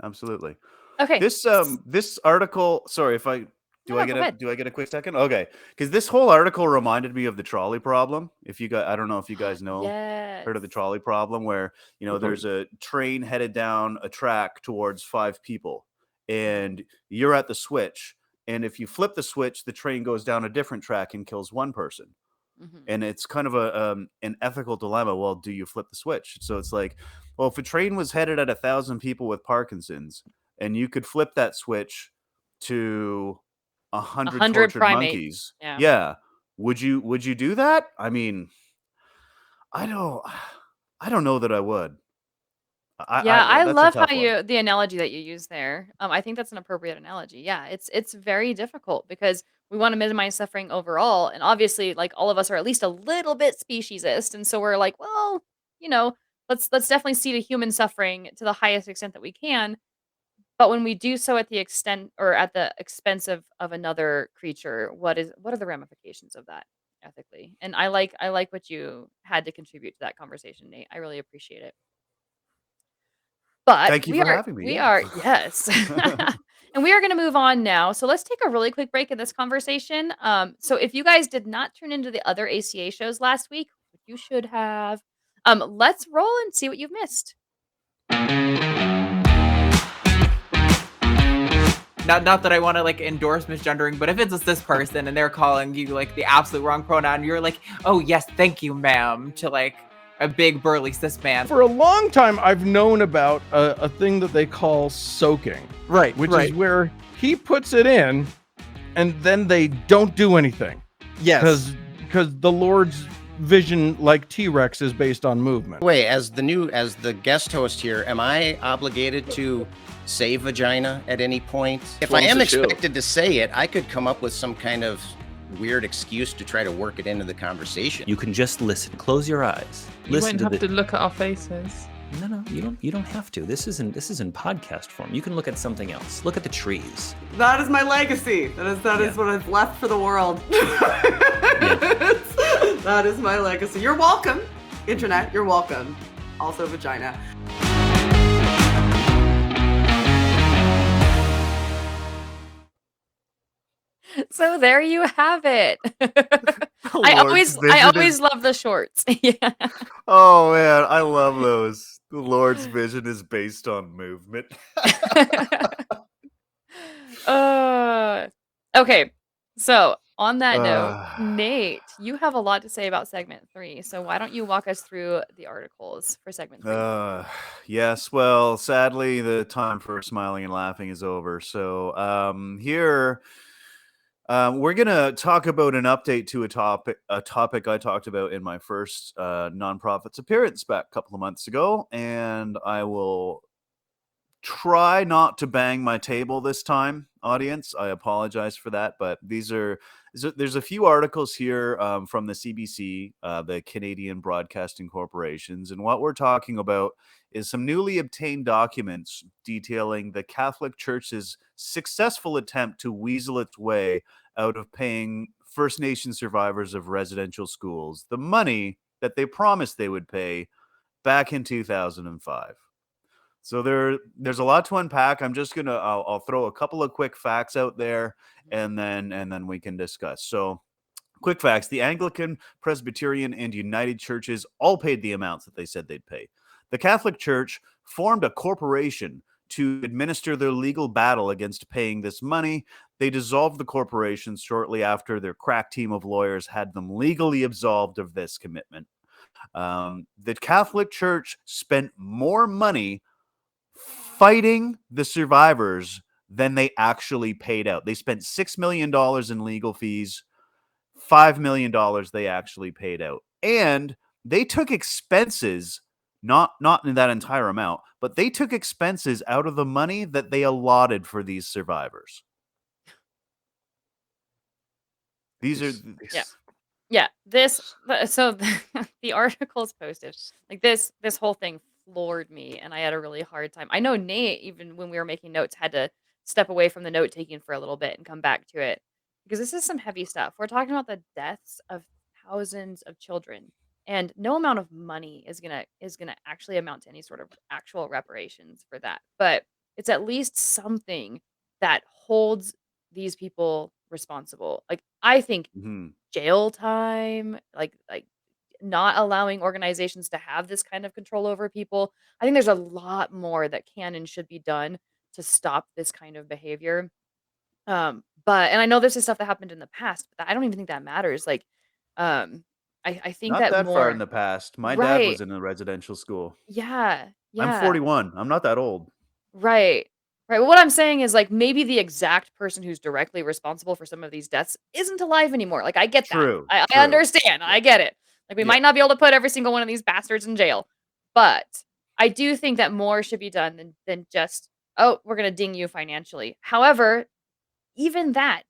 C: Absolutely.
B: Okay.
C: This article, sorry if I
B: No, no, go ahead.
C: do I get a quick second? Okay. Cuz this whole article reminded me of the trolley problem. If you guys I don't know if you guys know
B: Yes.
C: heard of the trolley problem where,
D: Totally.
C: there's a train headed down a track towards 5 people
B: Mhm.
C: and you're at the switch and if you flip the switch, the train goes down a different track and kills one person.
B: Mhm.
C: And it's kind of an ethical dilemma. Well, do you flip the switch? So it's like, well, if a train was headed at 1,000 people with Parkinson's, and you could flip that switch to 100
B: 100
C: tortured
B: primates.
C: monkeys,
B: Yeah.
C: yeah, would you do that? I mean, I don't, I don't know that I would.
B: Yeah, I
C: That's a
B: love
C: tough
B: how
C: one.
B: you the analogy that you use there. I think that's an appropriate analogy. Yeah, it's very difficult because we want to minimize suffering overall, and obviously, like all of us are at least a little bit speciesist, and so we're like, well, you know, let's definitely see the human suffering to the highest extent that we can. But when we do so at the extent or at the expense of another creature, what are the ramifications of that ethically? And I like what you had to contribute to that conversation, Nate. I really appreciate it. But
C: Thank you for having me.
B: We
C: yeah.
B: are yes. And we are going to move on now. So let's take a really quick break in this conversation. So if you guys did not tune into the other ACA shows last week, which you should have, let's roll and see what you've missed.
E: Not that I want to like endorse misgendering, but if it's this person and they're calling you like the absolute wrong pronoun, you're like, oh yes, thank you, ma'am, to like a big burly cis man.
F: For a long time, I've known about a thing that they call soaking,
E: Right,
F: which
E: right.
F: is where he puts it in and then they don't do anything.
G: Yes.
F: Because the Lord's vision, like T-Rex, is based on movement.
G: Wait, as the guest host here, am I obligated to say vagina at any point? If I am expected to say it, I could come up with some kind of weird excuse to try to work it into the conversation.
A: You can just listen. Close your eyes.
H: You
A: Listen
H: won't have to look at our faces.
A: No, you don't have to. This is in podcast form. You can look at something else. Look at the trees.
I: That is my legacy. That is what I've left for the world. That is my legacy. You're welcome, internet. You're welcome. Also, vagina.
B: So there you have it. I always love the shorts. Yeah.
C: Oh man, I love those. The Lord's vision is based on movement.
B: Okay. So on that note, Nate, you have a lot to say about segment 3. So why don't you walk us through the articles for segment 3?
C: Yes, well, sadly, the time for smiling and laughing is over. So here we're gonna talk about an update to a topic I talked about in my first nonprofits appearance back a couple of months ago, and I will try not to bang my table this time, audience. I apologize for that, but there's a few articles here from the CBC, the Canadian Broadcasting Corporations, and what we're talking about is some newly obtained documents detailing the Catholic Church's successful attempt to weasel its way out of paying First Nation survivors of residential schools the money that they promised they would pay back in 2005. So there's a lot to unpack. I'm just I'll throw a couple of quick facts out there, and then we can discuss. So, quick facts: the Anglican, Presbyterian, and United Churches all paid the amounts that they said they'd pay. The Catholic Church formed a corporation to administer their legal battle against paying this money. They dissolved the corporation shortly after their crack team of lawyers had them legally absolved of this commitment. The Catholic Church spent more money fighting the survivors than they actually paid out. They spent $6 million in legal fees, $5 million they actually paid out. And they took expenses, not in that entire amount, but they took expenses out of the money that they allotted for these survivors. These are...
B: Yeah. So the articles posted, like this whole thing floored me, and I had a really hard time. I know Nate, even when we were making notes, had to step away from the note taking for a little bit and come back to it, because this is some heavy stuff. We're talking about the deaths of thousands of children, and no amount of money is gonna actually amount to any sort of actual reparations for that. But it's at least something that holds these people responsible. Like, I think jail time, like not allowing organizations to have this kind of control over people. I think there's a lot more that can and should be done to stop this kind of behavior. And I know this is stuff that happened in the past, but I don't even think that matters. Like, I think
C: Not that far in the past. My dad was in a residential school.
B: Yeah.
C: I'm 41. I'm not that old.
B: Right. Well, what I'm saying is, like, maybe the exact person who's directly responsible for some of these deaths isn't alive anymore. Like, I get that.
C: True.
B: I understand. I get it. Like, we might not be able to put every single one of these bastards in jail, but I do think that more should be done than just, oh, we're going to ding you financially. However, even that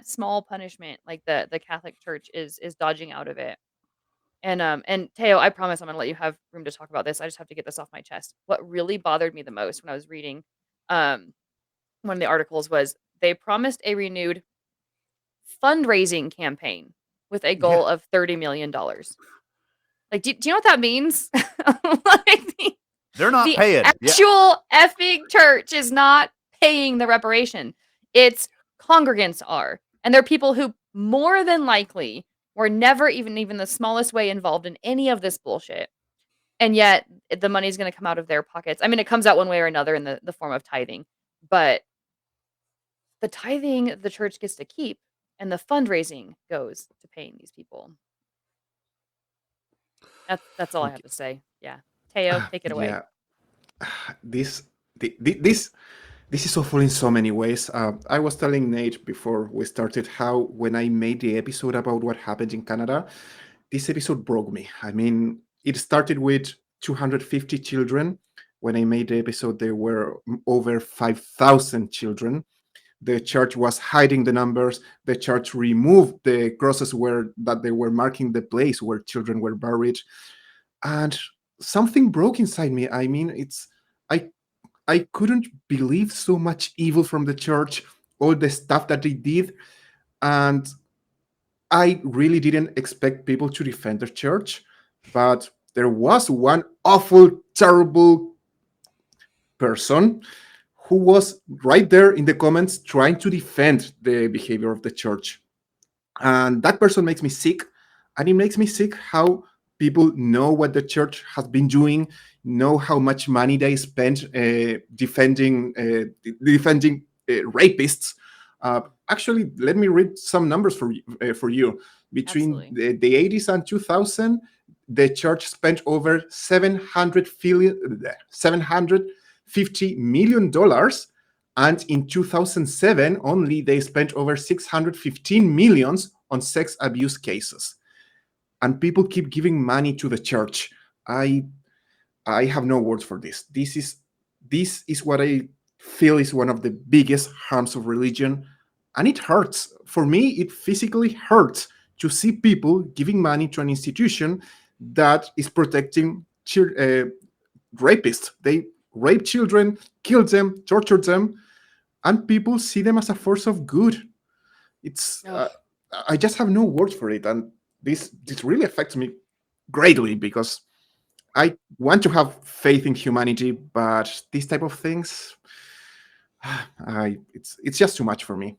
B: small punishment, like the Catholic Church is dodging out of it. And Teo, I promise I'm going to let you have room to talk about this. I just have to get this off my chest. What really bothered me the most when I was reading one of the articles was they promised a renewed fundraising campaign with a goal of $30 million. Like, do you know what that means? Like,
C: They're not
B: The
C: paying. Yeah.
B: actual effing church is not paying the reparation. Its congregants are. And they're people who more than likely were never even the smallest way involved in any of this bullshit. And yet the money's going to come out of their pockets. I mean, it comes out one way or another in the form of tithing. But the tithing the church gets to keep, and the fundraising goes to paying these people. That's all I have to say. Yeah. Teo, take it away.
D: Yeah, this this is awful in so many ways. I was telling Nate before we started how when I made the episode about what happened in Canada, this episode broke me. I mean, it started with 250 children. When I made the episode, there were over 5,000 children. The church was hiding the numbers. The church removed the crosses that they were marking the place where children were buried, and something broke inside me. I mean, I I couldn't believe so much evil from the church, all the stuff that they did, and I really didn't expect people to defend the church, but there was one awful, terrible person who was right there in the comments trying to defend the behavior of the church. And that person makes me sick. And it makes me sick how people know what the church has been doing, know how much money they spent defending rapists. Actually, let me read some numbers for you. Between the 80s and 2000, the church spent over $750 million. And in 2007, only they spent over 615 millions on sex abuse cases. And people keep giving money to the church. I have no words for this. This is what I feel is one of the biggest harms of religion, and it hurts. For me, it physically hurts to see people giving money to an institution that is protecting rapists. They rape children, kill them, torture them, and people see them as a force of good. It's I just have no words for it, and this really affects me greatly because I want to have faith in humanity, but these type of things, it's just too much for me.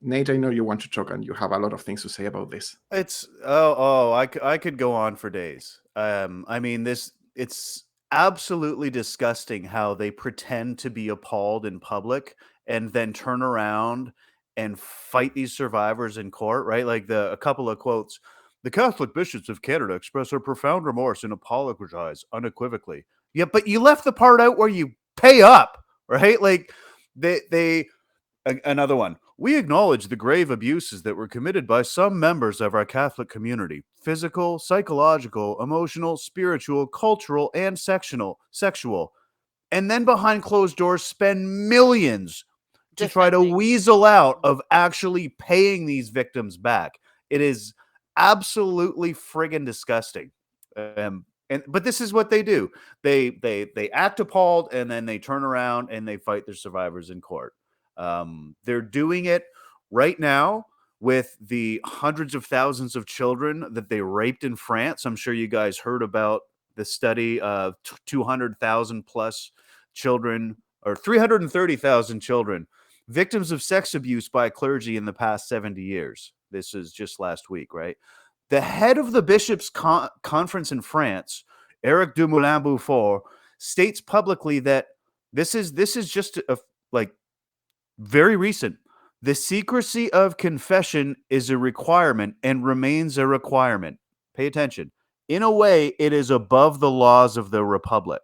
D: Nate, I know you want to talk, and you have a lot of things to say about this.
C: It's I could go on for days. I mean, it's absolutely disgusting how they pretend to be appalled in public and then turn around and fight these survivors in court, right? Like a couple of quotes. The Catholic bishops of Canada express their profound remorse and apologize unequivocally. Yeah, but you left the part out where you pay up, right? Like another one. We acknowledge the grave abuses that were committed by some members of our Catholic community: physical, psychological, emotional, spiritual, cultural, and sexual. And then behind closed doors spend millions to try to weasel out of actually paying these victims back. It is absolutely friggin' disgusting. But this is what they do. They act appalled, and then they turn around and they fight their survivors in court. They're doing it right now with the hundreds of thousands of children that they raped in France. I'm sure you guys heard about the study of 200,000 plus children, or 330,000 children, victims of sex abuse by clergy in the past 70 years. This is just last week, right? The head of the bishops' conference in France, Eric Dumoulin-Beaufort, states publicly that this is just very recent. The secrecy of confession is a requirement and remains a requirement. Pay attention. In a way, it is above the laws of the republic.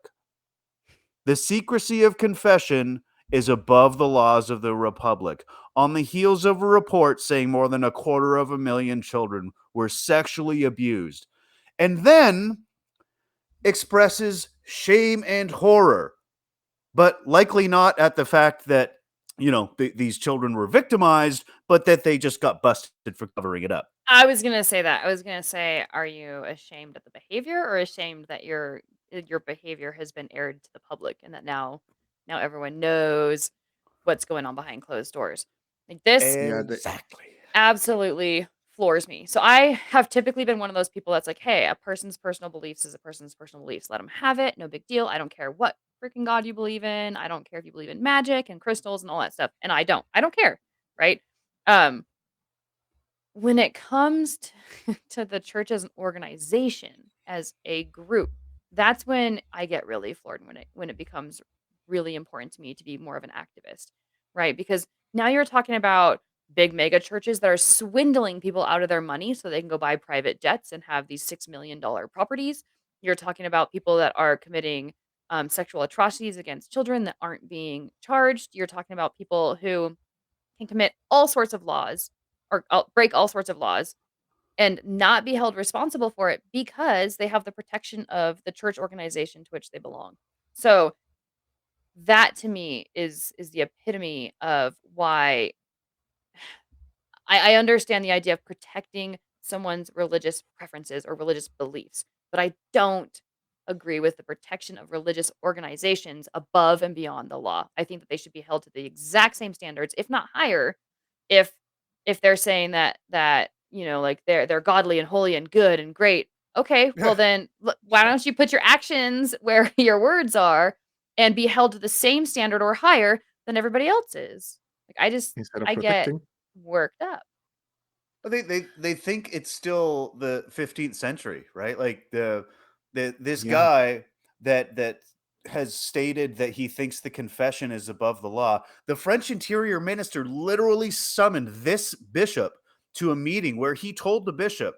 C: The secrecy of confession is above the laws of the republic. On the heels of a report saying more than 250,000 children were sexually abused, and then expresses shame and horror, but likely not at the fact that these children were victimized, but that they just got busted for covering it up.
B: I was gonna say that. I was gonna say, are you ashamed of the behavior, or ashamed that your behavior has been aired to the public, and that now everyone knows what's going on behind closed doors? Like this,
C: Exactly.
B: absolutely floors me. So I have typically been one of those people that's like, hey, a person's personal beliefs is a person's personal beliefs. Let them have it. No big deal. I don't care what freaking God you believe in. I don't care if you believe in magic and crystals and all that stuff. And I don't care. Right. Um, when it comes to the church as an organization, as a group, that's when I get really floored when it becomes really important to me to be more of an activist, right? Because now you're talking about big mega churches that are swindling people out of their money so they can go buy private jets and have these $6 million properties. You're talking about people that are committing sexual atrocities against children that aren't being charged. You're talking about people who can commit all sorts of laws or break all sorts of laws and not be held responsible for it because they have the protection of the church organization to which they belong. So that to me is the epitome of why I understand the idea of protecting someone's religious preferences or religious beliefs, but I don't agree with the protection of religious organizations above and beyond the law. I think that they should be held to the exact same standards, if not higher, if they're saying that, like they're godly and holy and good and great. Okay, well then why don't you put your actions where your words are and be held to the same standard or higher than everybody else is? Like
D: Instead of
B: I get
D: protecting.
B: worked up.
C: But they think it's still the 15th century, right? Like this
D: Yeah.
C: guy that has stated that he thinks the confession is above the law. The French interior minister literally summoned this bishop to a meeting where he told the bishop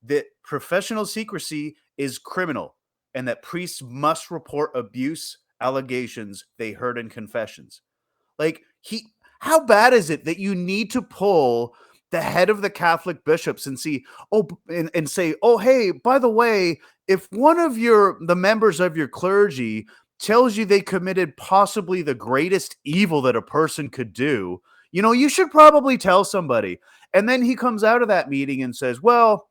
C: that professional secrecy is criminal and that priests must report abuse allegations they heard in confessions. Like how bad is it that you need to pull the head of the Catholic bishops and and say, oh, hey, by the way, if one of the members of your clergy tells you they committed possibly the greatest evil that a person could do, you should probably tell somebody. And then he comes out of that meeting and says, well,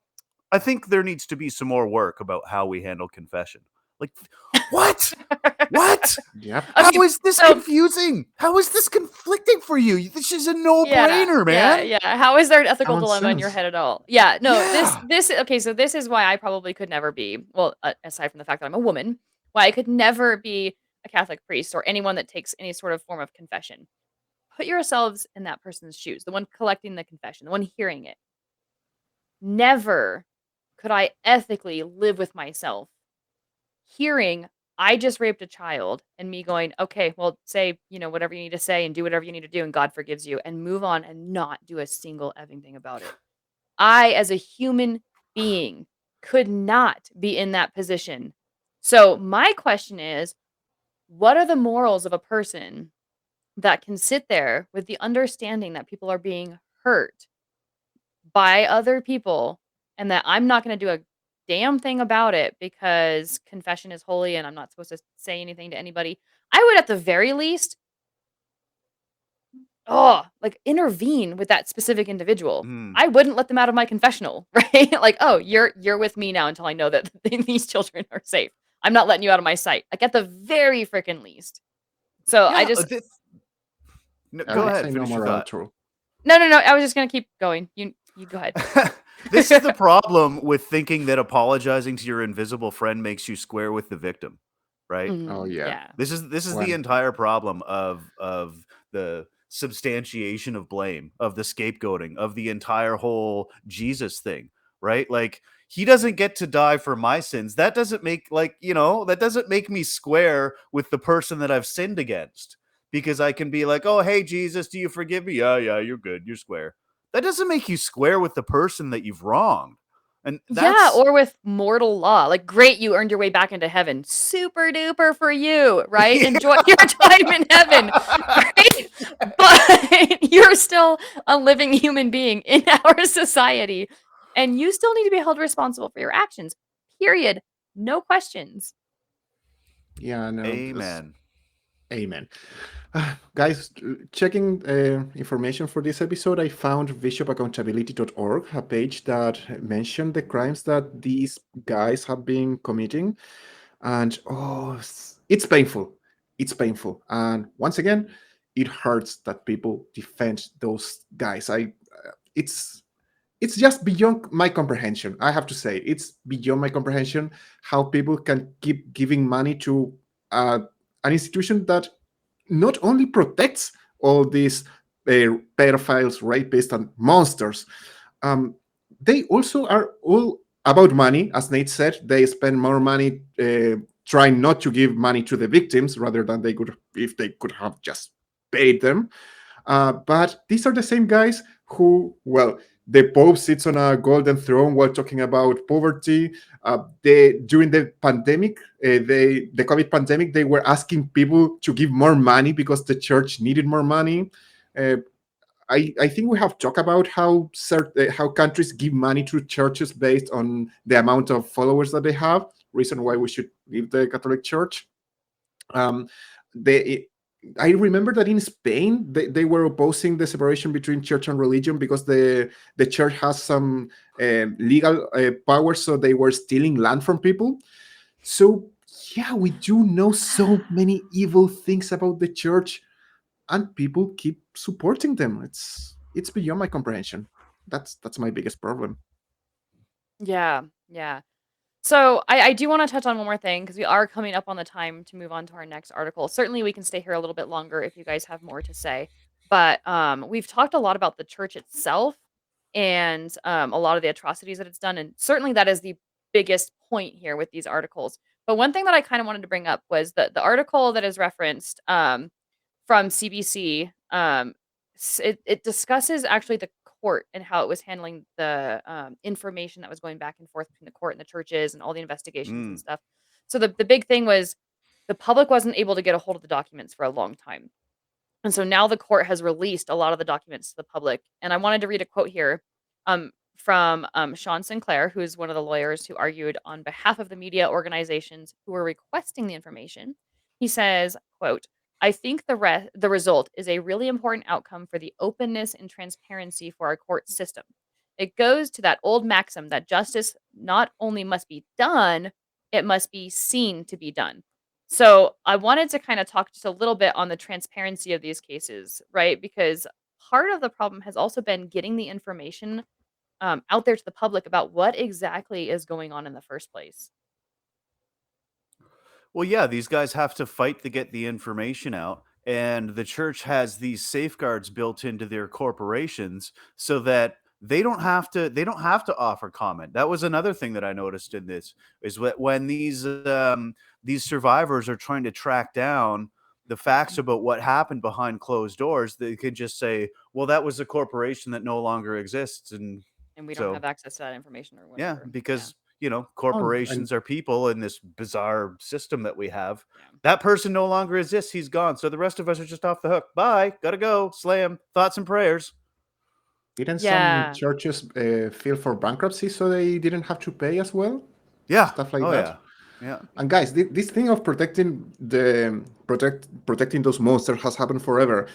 C: I think there needs to be some more work about how we handle confession. Like, what? What?
D: Yep.
C: How
B: Okay,
C: is this
B: so
C: confusing? How is this conflicting for you? This is a
B: yeah,
C: no-brainer, man.
B: yeah. How is there an ethical
D: Common
B: dilemma in your
D: sense.
B: head at all? Yeah, no,
C: Yeah.
B: okay, so this is why I probably could never be, well, aside from the fact that I'm a woman, why I could never be a Catholic priest or anyone that takes any sort of form of confession. Put yourselves in that person's shoes, the one collecting the confession, the one hearing it. Never could I ethically live with myself hearing I just raped a child and me going, okay, well, say, whatever you need to say and do whatever you need to do and God forgives you and move on and not do a single effing thing about it. I, as a human being, could not be in that position. So my question is, what are the morals of a person that can sit there with the understanding that people are being hurt by other people and that I'm not going to do a damn thing about it because confession is holy and I'm not supposed to say anything to anybody? I would at the very least like intervene with that specific individual.
C: Mm.
B: I wouldn't let them out of my confessional, right? Like, oh, you're with me now until I know that these children are safe. I'm not letting you out of my sight. Like at the very freaking least. So I
C: Yeah.
B: just
D: I
C: Go
D: would
C: ahead.
D: say no
C: Finish your
D: more
C: thought.
D: outro.
B: no. I was just gonna keep going. You go ahead.
C: This is the problem with thinking that apologizing to your invisible friend makes you square with the victim, right?
D: Oh yeah.
B: Yeah.
C: This is
D: When
C: the entire problem of the substantiation of blame, of the scapegoating, of the entire whole Jesus thing, right? Like he doesn't get to die for my sins. That doesn't make that doesn't make me square with the person that I've sinned against. Because I can be like, "Oh, hey Jesus, do you forgive me?" Yeah, you're good. You're square. That doesn't make you square with the person that you've wronged. And
B: Yeah,
C: that's
B: or with mortal law. Like, great, you earned your way back into heaven. Super duper for you, right? Enjoy your time in heaven, right? But you're still a living human being in our society, and you still need to be held responsible for your actions. Period. No questions.
D: yeah, no.
C: amen.
D: Amen. Guys, checking information for this episode, I found bishopaccountability.org, a page that mentioned the crimes that these guys have been committing. And it's painful. It's painful. And once again, it hurts that people defend those guys. It's it's just beyond my comprehension. I have to say, it's beyond my comprehension how people can keep giving money to an institution that not only protects all these pedophiles, rapists, and monsters, um, they also are all about money. As Nate said, they spend more money trying not to give money to the victims rather than they could, if they could have just paid them. But these are the same guys who, well, the Pope sits on a golden throne while talking about poverty. During the pandemic, the COVID pandemic, they were asking people to give more money because the church needed more money. Uh, I think we have talked about how countries give money to churches based on the amount of followers that they have. Reason why we should leave the Catholic Church. Um, they, I remember that in Spain they were opposing the separation between church and religion because the church has some legal power, so they were stealing land from people. So yeah, we do know so many evil things about the church, and people keep supporting them. It's beyond my comprehension. That's my biggest problem.
B: Yeah, yeah. So I do want to touch on one more thing because we are coming up on the time to move on to our next article. Certainly, we can stay here a little bit longer if you guys have more to say. But we've talked a lot about the church itself and a lot of the atrocities that it's done, and certainly that is the biggest point here with these articles. But one thing that I kind of wanted to bring up was the article that is referenced from CBC. It discusses actually the court and how it was handling the information that was going back and forth between the court and the churches and all the investigations and
C: Mm.
B: stuff. So the big thing was the public wasn't able to get a hold of the documents for a long time. And so now the court has released a lot of the documents to the public. And I wanted to read a quote here from Sean Sinclair, who's one of the lawyers who argued on behalf of the media organizations who were requesting the information. He says, quote, I think the result is a really important outcome for the openness and transparency for our court system. It goes to that old maxim that justice not only must be done, it must be seen to be done. So I wanted to kind of talk just a little bit on the transparency of these cases, right? Because part of the problem has also been getting the information out there to the public about what exactly is going on in the first place.
C: Well, yeah, these guys have to fight to get the information out, and the church has these safeguards built into their corporations so that they don't have to offer comment. That was another thing that I noticed in this is that when these survivors are trying to track down the facts about what happened behind closed doors, they could just say, "Well, that was a corporation that no longer exists," and
B: And we don't have
C: so
B: access to that information or
C: yeah,
B: whatever. Yeah.
C: because
D: And
C: corporations are people in this bizarre system that we have.
B: Yeah.
C: That person no longer exists. He's gone. So the rest of us are just off the hook. Bye. Gotta go. Slam. Thoughts and prayers.
D: didn't some
B: Yeah.
D: churches file for bankruptcy so they didn't have to pay as well?
C: Yeah.
D: Stuff like
C: Oh
D: that.
C: yeah. Yeah.
D: And guys, this thing of protecting those monsters has happened forever.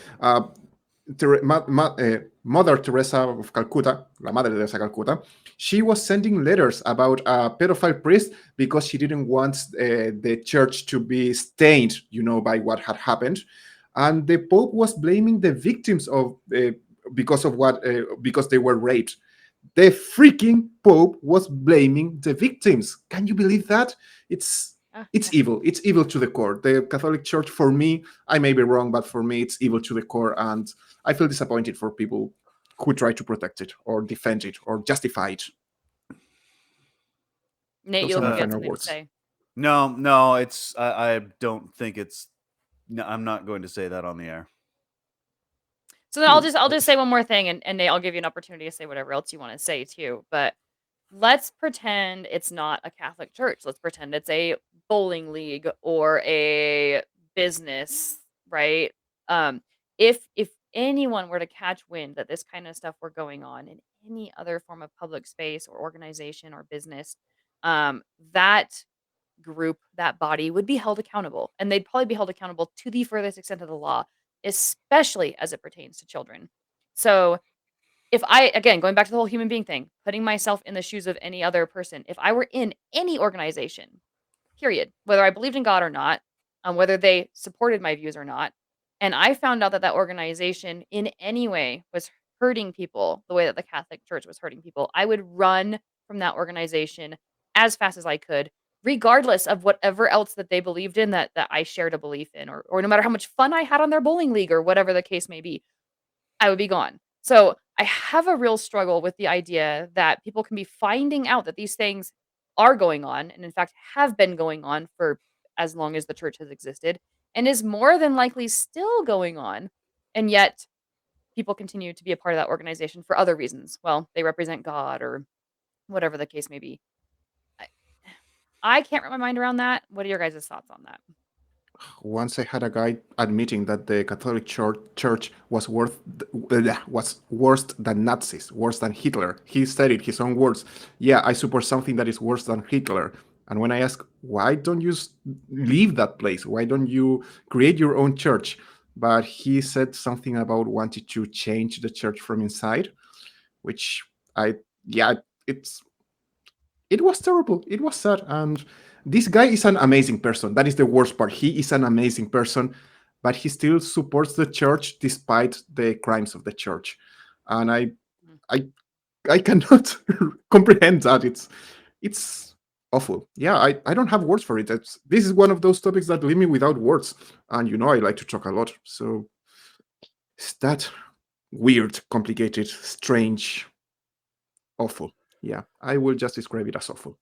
D: Mother Teresa of Calcutta, la Madre Teresa de Calcutta, she was sending letters about a pedophile priest because she didn't want the church to be stained, by what had happened, and the Pope was blaming the victims of because they were raped. The freaking Pope was blaming the victims. Can you believe that? It's
B: Yeah.
D: evil. It's evil to the core. The Catholic Church, for me, I may be wrong, but for me, it's evil to the core, and I feel disappointed for people who try to protect it or defend it or justify it.
B: Nate, you
D: Those are
B: look
D: my
B: like you had
D: final
B: something to
D: words.
B: say.
C: No. I don't think it's. No, I'm not going to say that on the air.
B: So then I'll just say one more thing, and Nate, I'll give you an opportunity to say whatever else you want to say too. But let's pretend it's not a Catholic church. Let's pretend it's a bowling league or a business, right? If anyone were to catch wind that this kind of stuff were going on in any other form of public space or organization or business, that group, that body would be held accountable, and they'd probably be held accountable to the furthest extent of the law, especially as it pertains to children. So if I, again, going back to the whole human being thing, putting myself in the shoes of any other person, if I were in any organization, period, whether I believed in God or not, whether they supported my views or not, and I found out that that organization in any way was hurting people the way that the Catholic Church was hurting people, I would run from that organization as fast as I could, regardless of whatever else that they believed in that I shared a belief in, or no matter how much fun I had on their bowling league or whatever the case may be, I would be gone. So I have a real struggle with the idea that people can be finding out that these things are going on, and in fact have been going on for as long as the church has existed, and is more than likely still going on. And yet people continue to be a part of that organization for other reasons. Well, they represent God or whatever the case may be. I, I can't wrap my mind around that. What are your guys' thoughts on that?
D: Once I had a guy admitting that the Catholic Church was was worse than Nazis, worse than Hitler. He said it, his own words. Yeah, I support something that is worse than Hitler. And when I ask, why don't you leave that place? Why don't you create your own church? But he said something about wanting to change the church from inside, which it was terrible. It was sad. And this guy is an amazing person. That is the worst part. He is an amazing person, but he still supports the church despite the crimes of the church. And I cannot comprehend that. It's awful. Yeah, I don't have words for it. This is one of those topics that leave me without words. And I like to talk a lot. So it's that weird, complicated, strange, awful. Yeah, I will just describe it as awful.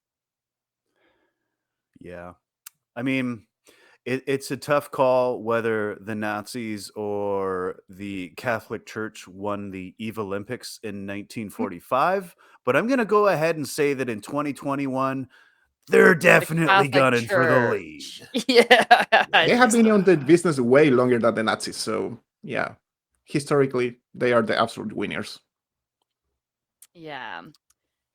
C: Yeah. I mean, it's a tough call whether the Nazis or the Catholic Church won the Eve Olympics in 1945, but I'm going to go ahead and say that in 2021, they're definitely gunning for the lead.
B: Yeah.
D: They have been on the business way longer than the Nazis, so yeah, historically, they are the absolute winners.
B: Yeah.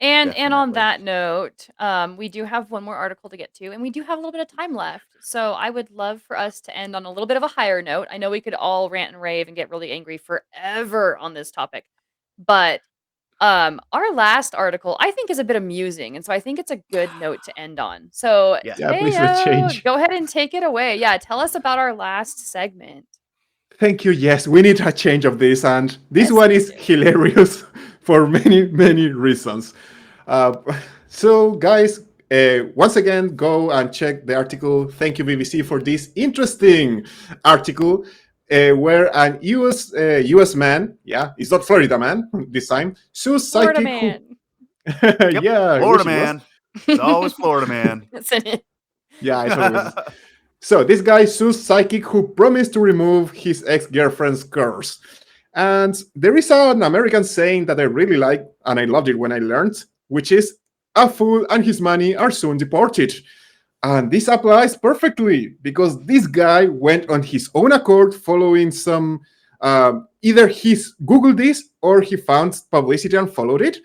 B: And on that note, we do have one more article to get to, and we do have a little bit of time left. So I would love for us to end on a little bit of a higher note. I know we could all rant and rave and get really angry forever on this topic, but our last article I think is a bit amusing, and so I think it's a good note to end on. So
D: please let's change.
B: go ahead and take it away. Yeah, tell us about our last segment.
D: Thank you. Yes, we need a change of this, and this one is hilarious for many, many reasons. So, guys, once again, go and check the article. Thank you, BBC, for this interesting article where an US man, it's not Florida man this time, sues
B: Florida
D: psychic
B: man.
D: yeah,
C: Florida man. It's always Florida man.
D: Yeah, it's always. So this guy sues psychic who promised to remove his ex-girlfriend's curse. And there is an American saying that I really like, and I loved it when I learned, which is, a fool and his money are soon deported. And this applies perfectly, because this guy went on his own accord following some, either he's Googled this or he found publicity and followed it.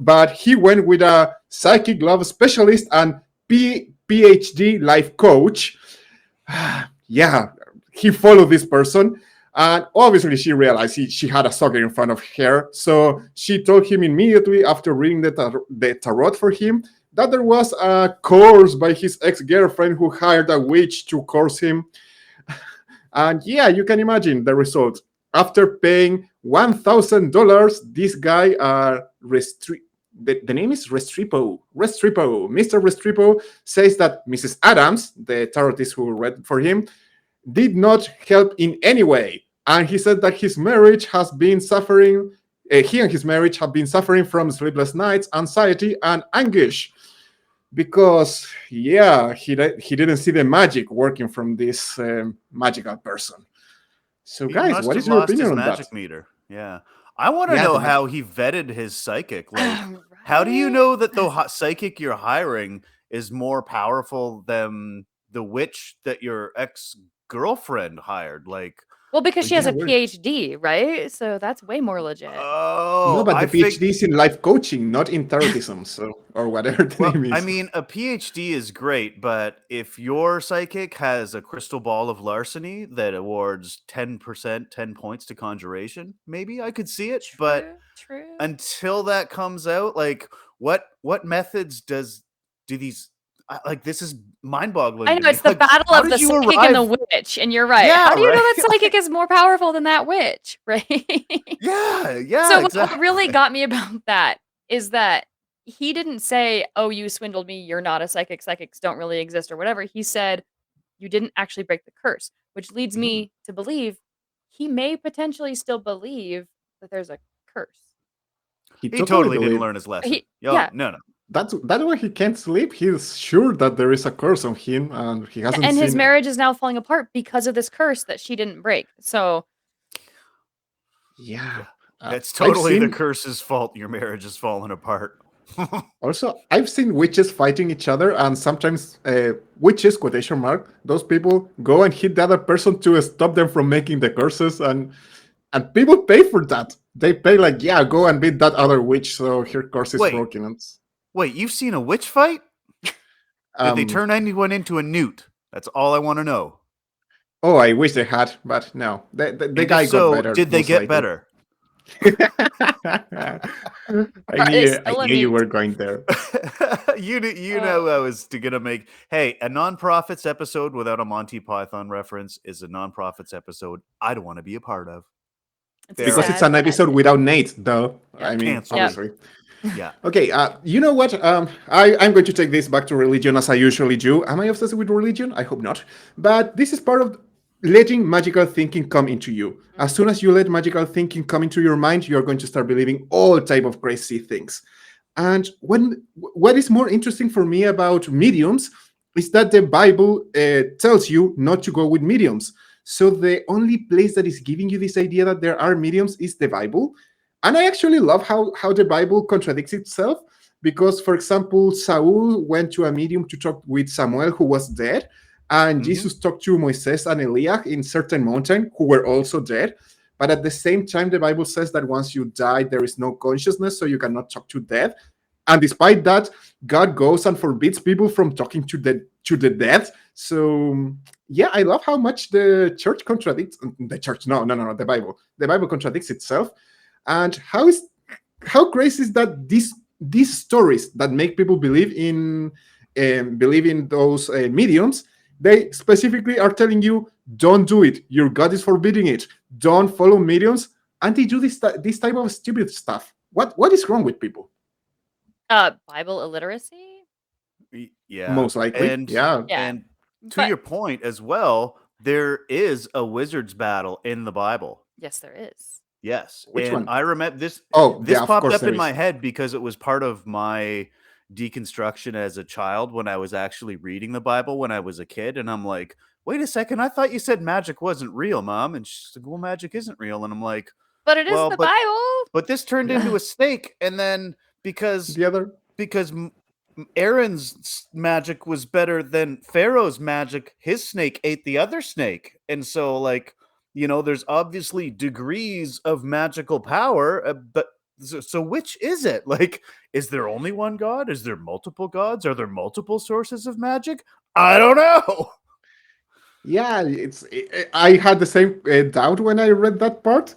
D: But he went with a psychic love specialist and PhD life coach. Yeah, he followed this person, and obviously she realized she had a sucker in front of her. So she told him immediately after reading the tarot for him that there was a course by his ex-girlfriend who hired a witch to curse him. And yeah, you can imagine the result. After paying $1,000, this guy the name is Restrepo. Mr. Restrepo says that Mrs. Adams, the tarotist who read for him, did not help in any way. And he said that his marriage has been suffering, he and his marriage have been suffering from sleepless nights, anxiety, and anguish. Because, he didn't see the magic working from this magical person. So, guys, what is your opinion on that?
C: Magic meter. Yeah. I want to know how he vetted his psychic. Like, how do you know that the psychic you're hiring is more powerful than the witch that your ex-girlfriend hired? Like,
B: well, because she has a PhD, right? So that's way more legit.
C: Oh,
D: no, but the PhD is in life coaching, not in tarotism, so or whatever the name is.
C: I mean, a PhD is great, but if your psychic has a crystal ball of larceny that awards 10%, 10 points to conjuration, maybe I could see it. Until that comes out, like what methods do these like this is mind-boggling.
B: I
C: to
B: know
C: me.
B: it's the
C: Like,
B: battle
C: how
B: of the
C: did you
B: psychic and the
C: arrive?
B: witch, and you're right.
C: Yeah,
B: How do you know
C: right?
B: that psychic is more powerful than that witch, right?
C: Yeah,
B: So what really
C: exactly.
B: got me about that is that he didn't say, "Oh, you swindled me. You're not a psychic. Psychics don't really exist," or whatever. He said, "You didn't actually break the curse," which leads
C: Mhm.
B: me to believe he may potentially still believe that there's a curse.
D: He
C: He
D: totally
C: totally didn't
D: believed.
C: learn his lesson.
B: He,
C: Yo,
B: yeah,
C: no.
D: That's why he can't sleep. He's sure that there is a curse on him, and he hasn't
B: and his
D: seen.
B: marriage is now falling apart because of this curse that she didn't break. So
D: Yeah,
C: It's
D: I've
C: totally the
D: seen.
C: curse's fault your marriage is falling apart.
D: Also, I've seen witches fighting each other, and sometimes witches (quotation mark) those people go and hit the other person to stop them from making the curses, and people pay for that. They pay like, yeah, go and beat that other witch, so her curse is
C: Wait,
D: broken.
C: wait, you've seen a witch fight? Did they
D: Um,
C: turn anyone into a newt? That's all I want to know.
D: oh, I wish they had, but no. The
C: And if
D: guy got
C: so,
D: better,
C: did they
D: most
C: get
D: likely.
C: better?
D: I
B: it's
D: knew
B: still a
D: you
B: newt.
D: were going there.
C: You know I was gonna make. Hey, a non-profits episode without a Monty Python reference is a non-profits episode I don't want to be a part of.
B: It's a
D: Because it's
B: sad,
D: an
B: sad
D: episode
B: thing.
D: without Nate, though.
B: Yep.
D: I mean,
C: Cancelled.
B: Yep.
D: obviously.
C: Yeah.
D: Okay, you know what? I'm going to take this back to religion as I usually do. Am I obsessed with religion? I hope not. But this is part of letting magical thinking come into you. As soon as you let magical thinking come into your mind, you're going to start believing all type of crazy things. And what is more interesting for me about mediums is that the Bible tells you not to go with mediums. So the only place that is giving you this idea that there are mediums is the Bible. And I actually love how the Bible contradicts itself because, for example, Saul went to a medium to talk with Samuel, who was dead, and
C: Mhm.
D: Jesus talked to Moses and Elijah in certain mountain, who were also dead. But at the same time, the Bible says that once you die, there is no consciousness, so you cannot talk to death. And despite that, God goes and forbids people from talking to the dead. So yeah, I love how much the church contradicts the church. No, the Bible. The Bible contradicts itself. And how crazy is that these stories that make people believe in those mediums, they specifically are telling you don't do it. Your God is forbidding it. Don't follow mediums, and they do this type of stupid stuff. What is wrong with people?
B: Bible illiteracy?
C: Yeah.
D: Most likely, yeah.
B: Yeah.
C: And to
B: But
C: your point as well, there is a wizard's battle in the Bible.
B: yes, there is.
C: Yes.
D: Which
C: And
D: one?
C: I remember this
D: Oh,
C: this
D: yeah, of
C: popped
D: course
C: up
D: there
C: in my
D: is.
C: head because it was part of my deconstruction as a child when I was actually reading the Bible when I was a kid. And I'm like, wait a second, I thought you said magic wasn't real, Mom. And she's like, well, magic isn't real. And I'm like,
B: But it is
C: well,
B: the Bible.
C: but this turned into
D: Yeah.
C: a snake. And then because
D: The other.
C: Aaron's magic was better than Pharaoh's magic, his snake ate the other snake. And so, like, there's obviously degrees of magical power, but so which is it? Like, is there only one God? Is there multiple gods? Are there multiple sources of magic? I don't know.
D: Yeah, I had the same doubt when I read that part.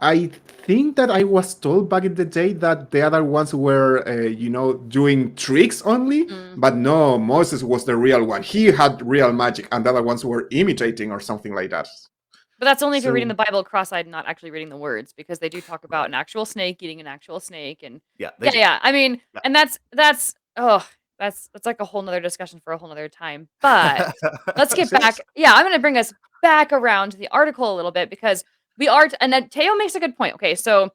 D: I think that I was told back in the day that the other ones were, doing tricks only, but
B: Mhm.
D: no, Moses was the real one. He had real magic, and the other ones were imitating or something like that.
B: But that's only if you're reading
D: So,
B: the Bible cross-eyed and not actually reading the words, because they do talk about
C: Right.
B: an actual snake eating an actual snake, and
C: Yeah, they
B: yeah,
C: do.
B: yeah. I mean,
C: Yeah.
B: and that's like a whole nother discussion for a whole nother time. But let's get
D: yes.
B: back. Yeah, I'm gonna bring us back around to the article a little bit because we are, and then Teo makes a good point. Okay, so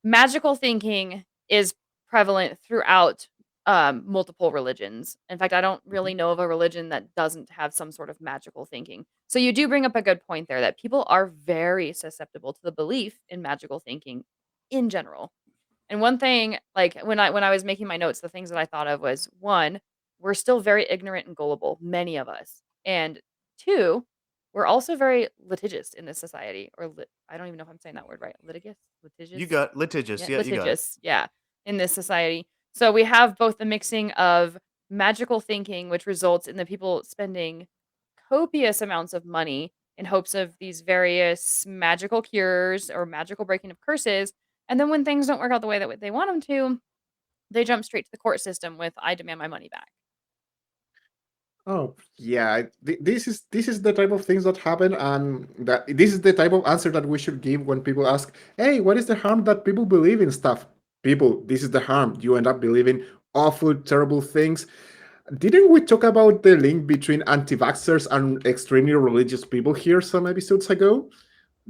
B: magical thinking is prevalent throughout multiple religions. In fact, I don't really know of a religion that doesn't have some sort of magical thinking. So you do bring up a good point there that people are very susceptible to the belief in magical thinking in general. And one thing, like when I was making my notes, the things that I thought of was one, we're still very ignorant and gullible, many of us. And two, we're also very litigious in this society, or I don't even know if I'm saying that word right. Litigious,
C: You
B: litigious.
C: got litigious.
B: Yeah,
C: Yeah, you got it.
B: litigious. Yeah, in this society. So we have both the mixing of magical thinking, which results in the people spending copious amounts of money in hopes of these various magical cures or magical breaking of curses. And then when things don't work out the way that they want them to, they jump straight to the court system with "I demand my money back."
D: Oh yeah, this is the type of things that happen, and that this is the type of answer that we should give when people ask, "Hey, what is the harm that people believe in stuff?" People, this is the harm. You end up believing awful, terrible things. Didn't we talk about the link between anti-vaxxers and extremely religious people here some episodes ago?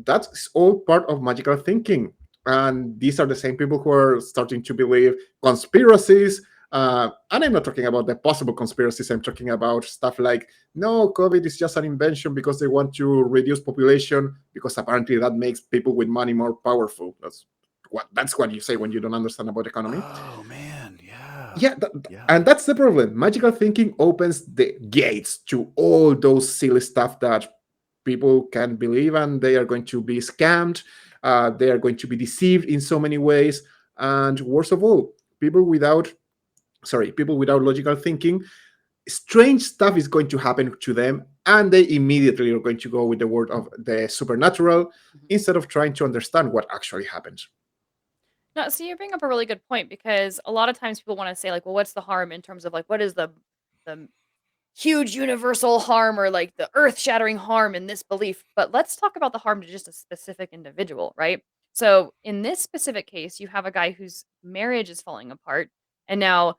D: That's all part of magical thinking. And these are the same people who are starting to believe conspiracies. And I'm not talking about the possible conspiracies. I'm talking about stuff like, no, COVID is just an invention because they want to reduce population, because apparently that makes people with money more powerful. That's what you say when you don't understand about economy.
C: Oh man, yeah.
D: Yeah, and that's the problem. Magical thinking opens the gates to all those silly stuff that people can believe, and they are going to be scammed. They are going to be deceived in so many ways, and worst of all, people without logical thinking, strange stuff is going to happen to them, and they immediately are going to go with the word of the supernatural instead of trying to understand what actually happened.
B: No, so you bring up a really good point because a lot of times people want to say like, well, what's the harm in terms of like what is the huge universal harm or like the earth-shattering harm in this belief? But let's talk about the harm to just a specific individual, right? So in this specific case, you have a guy whose marriage is falling apart, and now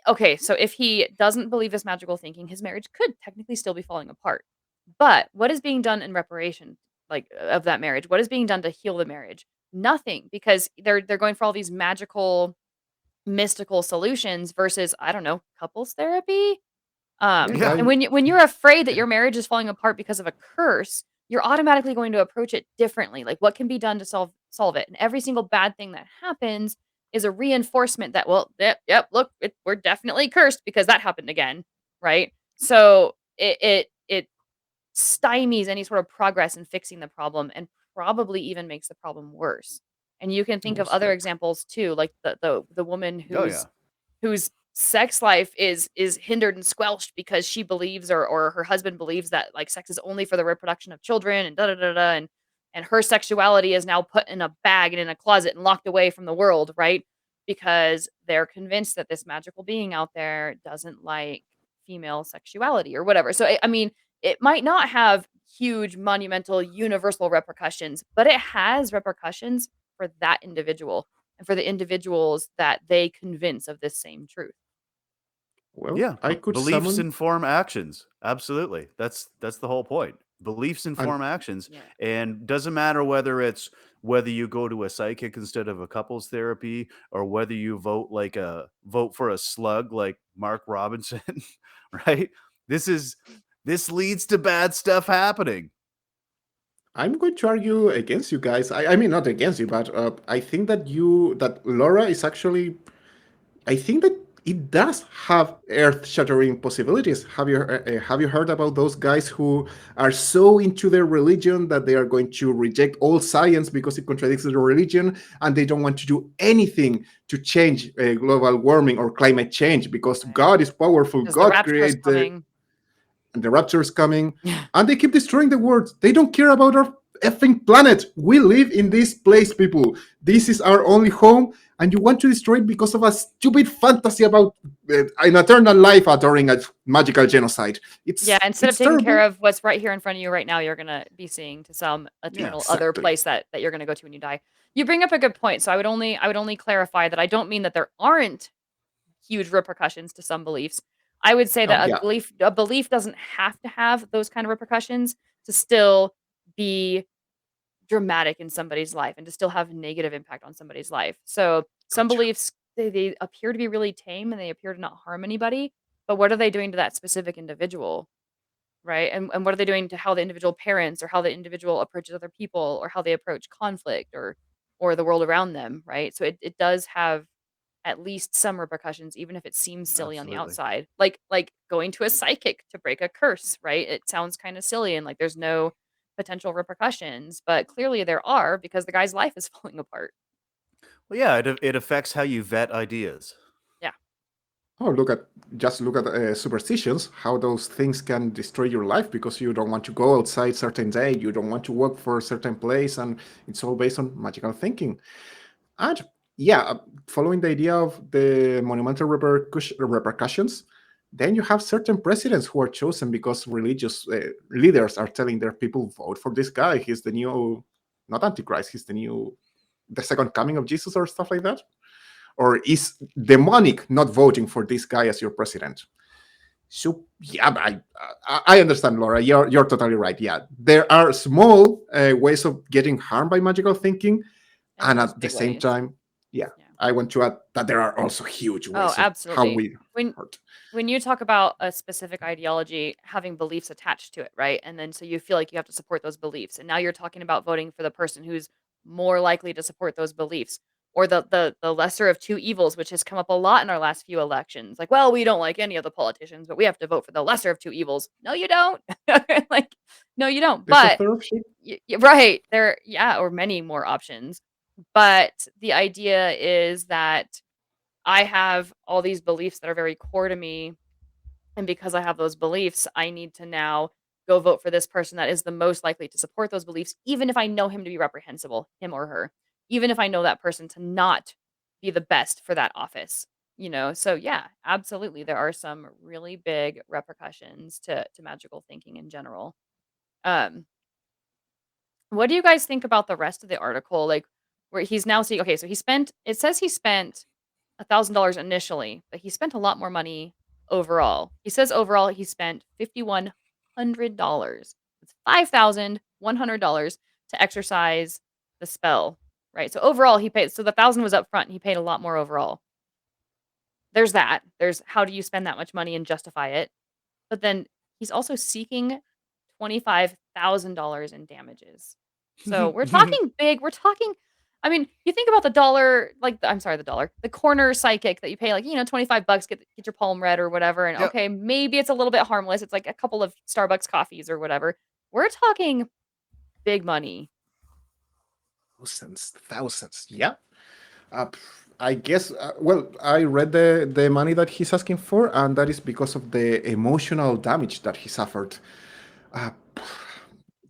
B: okay, so if he doesn't believe this magical thinking, his marriage could technically still be falling apart. But what is being done in reparation, like of that marriage? What is being done to heal the marriage? Nothing, because they're going for all these magical, mystical solutions versus I don't know, couples therapy.
C: Yeah.
B: And when you're afraid that your marriage is falling apart because of a curse, you're automatically going to approach it differently. Like what can be done to solve it? And every single bad thing that happens is a reinforcement that well, yep, look, we're definitely cursed because that happened again, right? So it stymies any sort of progress in fixing the problem and probably even makes the problem worse. And you can think of other examples too, like the woman
C: Oh yeah.
B: whose sex life is hindered and squelched because she believes or her husband believes that like sex is only for the reproduction of children and da da da da and her sexuality is now put in a bag and in a closet and locked away from the world, right? Because they're convinced that this magical being out there doesn't like female sexuality or whatever. So I mean, it might not have huge monumental universal repercussions, but it has repercussions for that individual and for the individuals that they convince of this same truth.
D: Well,
C: Yeah,
D: I could
C: beliefs
D: summon,
C: inform actions. Absolutely. That's the whole point. Beliefs
D: and
C: inform actions,
B: Yeah.
C: and doesn't matter whether you go to a psychic instead of a couples therapy, or whether you vote for a slug like Mark Robinson, right? This is this leads to bad stuff happening.
D: I'm going to argue against you guys. I mean, not against you, but I think that Laura is actually. I think that it does have earth-shattering possibilities. Have you heard about those guys who are so into their religion that they are going to reject all science because it contradicts their religion, and they don't want to do anything to change global warming or climate change because
B: Right.
D: God is powerful.
B: Because the
D: God
B: rapture is
D: created the
B: coming.
D: and the rapture is coming,
B: Yeah.
D: and they keep destroying the world. They don't care about our effing planet. We live in this place, people. This is our only home, and you want to destroy it because of a stupid fantasy about an eternal life during a magical genocide.
B: Yeah, instead of
D: It's
B: taking care
D: terrible.
B: of what's right here in front of you right now, you're gonna be seeing to some
C: Yeah.
B: eternal other
D: Exactly.
B: place that you're gonna go to when you die. You bring up a good point. So I would only clarify that I don't mean that there aren't huge repercussions to some beliefs. I would say
D: Oh
B: that
D: yeah,
B: a belief doesn't have to have those kind of repercussions to still be dramatic in somebody's life and to still have negative impact on somebody's life. So some
D: gotcha.
B: beliefs they appear to be really tame and they appear to not harm anybody, but what are they doing to that specific individual? Right? And what are they doing to how the individual parents or how the individual approaches other people or how they approach conflict or the world around them, right? So it does have at least some repercussions, even if it seems silly on the
C: Absolutely.
B: outside. Like going to a psychic to break a curse, right? It sounds kind of silly and like there's no potential repercussions, but clearly there are because the guy's life is falling apart.
C: Well, yeah, it affects how you vet ideas.
B: Yeah.
D: Oh, look at superstitions. How those things can destroy your life because you don't want to go outside certain day, you don't want to walk for a certain place, and it's all based on magical thinking. And yeah, following the idea of the monumental repercussions, then you have certain presidents who are chosen because religious leaders are telling their people, vote for this guy. He's the new, not Antichrist, he's the second coming of Jesus or stuff like that. Or is demonic not voting for this guy as your president? So yeah, I understand, Laura. You're totally right. Yeah, there are small ways of getting harmed by magical thinking, and
B: there's
D: at the
B: big
D: same
B: ways.
D: time, yeah, I want to add that there are also huge ways
B: Oh,
D: of how
B: absolutely.
D: we
B: When
D: hurt.
B: when you talk about a specific ideology having beliefs attached to it, right? And then so you feel like you have to support those beliefs. And now you're talking about voting for the person who's more likely to support those beliefs. Or the lesser of two evils, which has come up a lot in our last few elections. Like, well, we don't like any of the politicians, but we have to vote for the lesser of two evils. No, you don't. Like, no, you don't.
D: There's a
B: But
D: third option.
B: right there, yeah, or many more options. But the idea is that I have all these beliefs that are very core to me, and because I have those beliefs, I need to now go vote for this person that is the most likely to support those beliefs, even if I know him to be reprehensible, him or her, even if I know that person to not be the best for that office. So yeah, absolutely, there are some really big repercussions to magical thinking in general. Um, what do you guys think about the rest of the article? Like, where he's now seeing, okay, so it says he spent $1,000 initially, but he spent a lot more money overall. He says overall he spent $5,100. It's $5,100 to exercise the spell, right? So overall he paid, so the 1,000 was up front, and he paid a lot more overall. There's that. There's how do you spend that much money and justify it? But then he's also seeking $25,000 in damages. So we're talking big. We're talking, I mean, you think about the dollar, like, I'm sorry, the corner psychic that you pay, like, $25, get your palm read or whatever. And
C: Yep.
B: okay, maybe it's a little bit harmless. It's like a couple of Starbucks coffees or whatever. We're talking big money.
D: Thousands. Yeah. I guess. Well, I read the money that he's asking for, and that is because of the emotional damage that he suffered. Uh,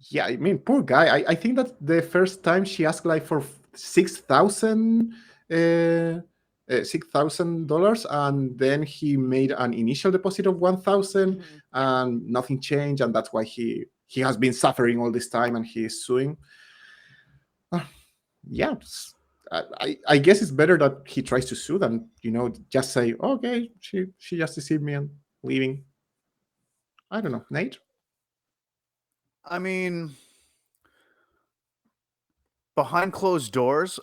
D: yeah, I mean, poor guy. I think that the first time she asked like for 6,000, $6,000, and then he made an initial deposit of 1,000, and nothing changed, and that's why he has been suffering all this time, and he is suing. Yeah, I guess it's better that he tries to sue than just say, okay, she just deceived me and leaving. I don't know, Nate.
C: I mean, behind closed doors,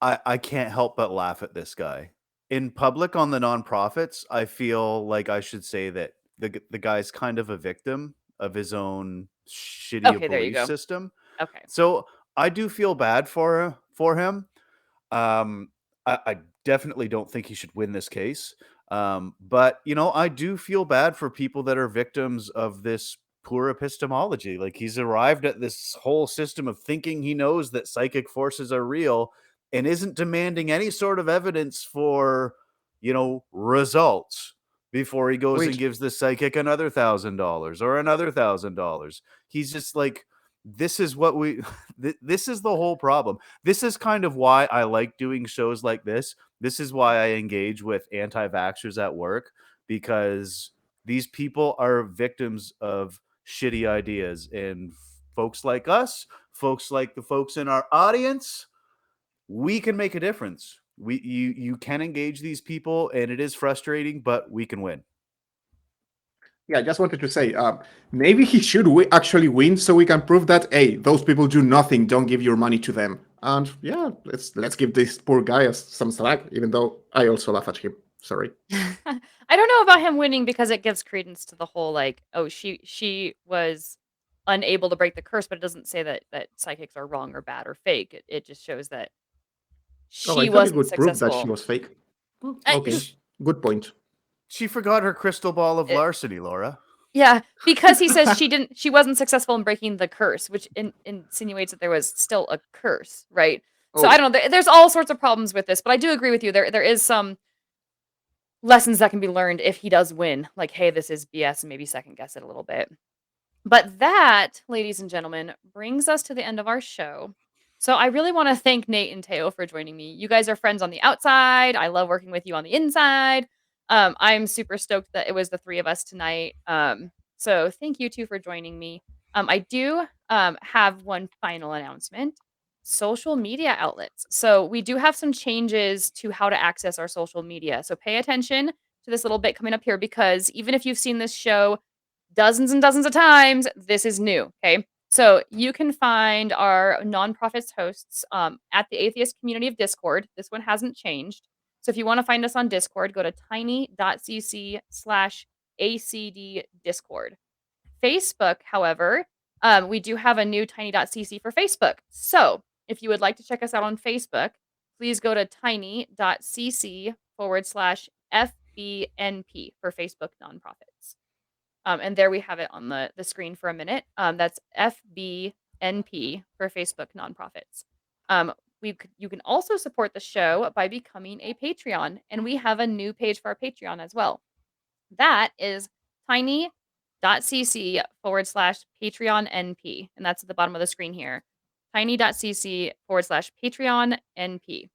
C: I can't help but laugh at this guy. In public on the nonprofits, I feel like I should say that the guy's kind of a victim of his own shitty
B: Okay, there you
C: belief
B: go.
C: system.
B: Okay.
C: So I do feel bad for him. I definitely don't think he should win this case. But I do feel bad for people that are victims of this poor epistemology. Like, he's arrived at this whole system of thinking he knows that psychic forces are real and isn't demanding any sort of evidence for, results before he goes and
D: Wait.
C: gives the psychic another $1,000 or another $1,000. He's just like, this is what this is the whole problem. This is kind of why I like doing shows like this. This is why I engage with anti-vaxxers at work, because these people are victims of shitty ideas, and folks like us, folks like the folks in our audience, we can make a difference. You can engage these people, and it is frustrating, but we can win.
D: Yeah, I just wanted to say, maybe he should actually win, so we can prove that, hey, those people do nothing. Don't give your money to them. And yeah, let's give this poor guy some slack. Even though I also laugh at him. Sorry.
B: I don't know about him winning, because it gives credence to the whole, like, oh, she was unable to break the curse, but it doesn't say that psychics are wrong or bad or fake. It just shows that
D: Oh, I
B: she
D: thought it
B: wasn't
D: would prove that she
B: successful.
D: was fake. Oh,
B: I-
D: okay, good point.
C: She forgot her crystal ball of
B: It-
C: larceny, Laura.
B: Yeah, because he says she wasn't successful in breaking the curse, which insinuates that there was still a curse, right? So I don't know. There's all sorts of problems with this, but I do agree with you. There is some lessons that can be learned if he does win. Like, hey, this is BS, and maybe second guess it a little bit. But that, ladies and gentlemen, brings us to the end of our show. So I really want to thank Nate and Teo for joining me. You guys are friends on the outside. I love working with you on the inside. I'm super stoked that it was the 3 of us tonight. So thank you 2 for joining me. I do have one final announcement. Social media outlets. So we do have some changes to how to access our social media. So pay attention to this little bit coming up here, because even if you've seen this show dozens and dozens of times, this is new. Okay. So you can find our nonprofits hosts at the Atheist Community of Discord. This one hasn't changed. So if you want to find us on Discord, go to tiny.cc/ACD Discord. Facebook, however, we do have a new tiny.cc for Facebook. So if you would like to check us out on Facebook, please go to tiny.cc/FBNP for Facebook nonprofits. And there we have it on the screen for a minute. That's FBNP for Facebook nonprofits. You can also support the show by becoming a Patreon, and we have a new page for our Patreon as well. That is tiny.cc/PatreonNP, and that's at the bottom of the screen here. tiny.cc/PatreonNP.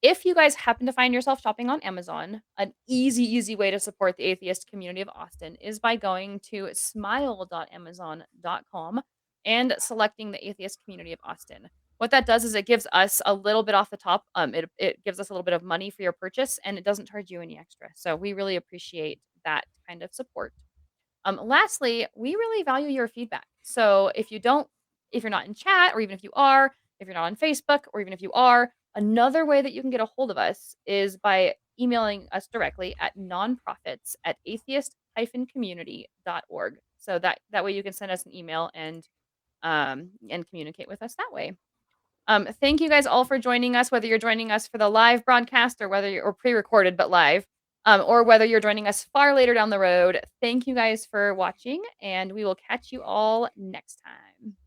B: If you guys happen to find yourself shopping on Amazon, an easy way to support the atheist community of Austin is by going to smile.amazon.com and selecting the atheist community of Austin. What that does is it gives us a little bit off the top. It gives us a little bit of money for your purchase, and it doesn't charge you any extra. So we really appreciate that kind of support. Lastly, we really value your feedback. So if you're not in chat, or even if you're not on Facebook, or even if you are, another way that you can get a hold of us is by emailing us directly at nonprofits@atheist-community.org. So that way you can send us an email and communicate with us that way. Thank you guys all for joining us, whether you're joining us for the live broadcast or whether you're pre-recorded but live, or whether you're joining us far later down the road. Thank you guys for watching, and we will catch you all next time.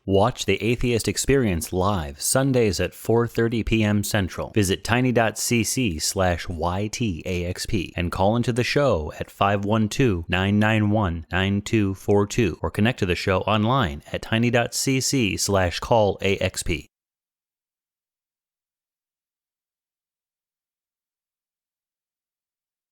A: Watch The Atheist Experience live Sundays at 4:30 p.m. Central. Visit tiny.cc/YTAXP and call into the show at 512-991-9242 or connect to the show online at tiny.cc/callaxp.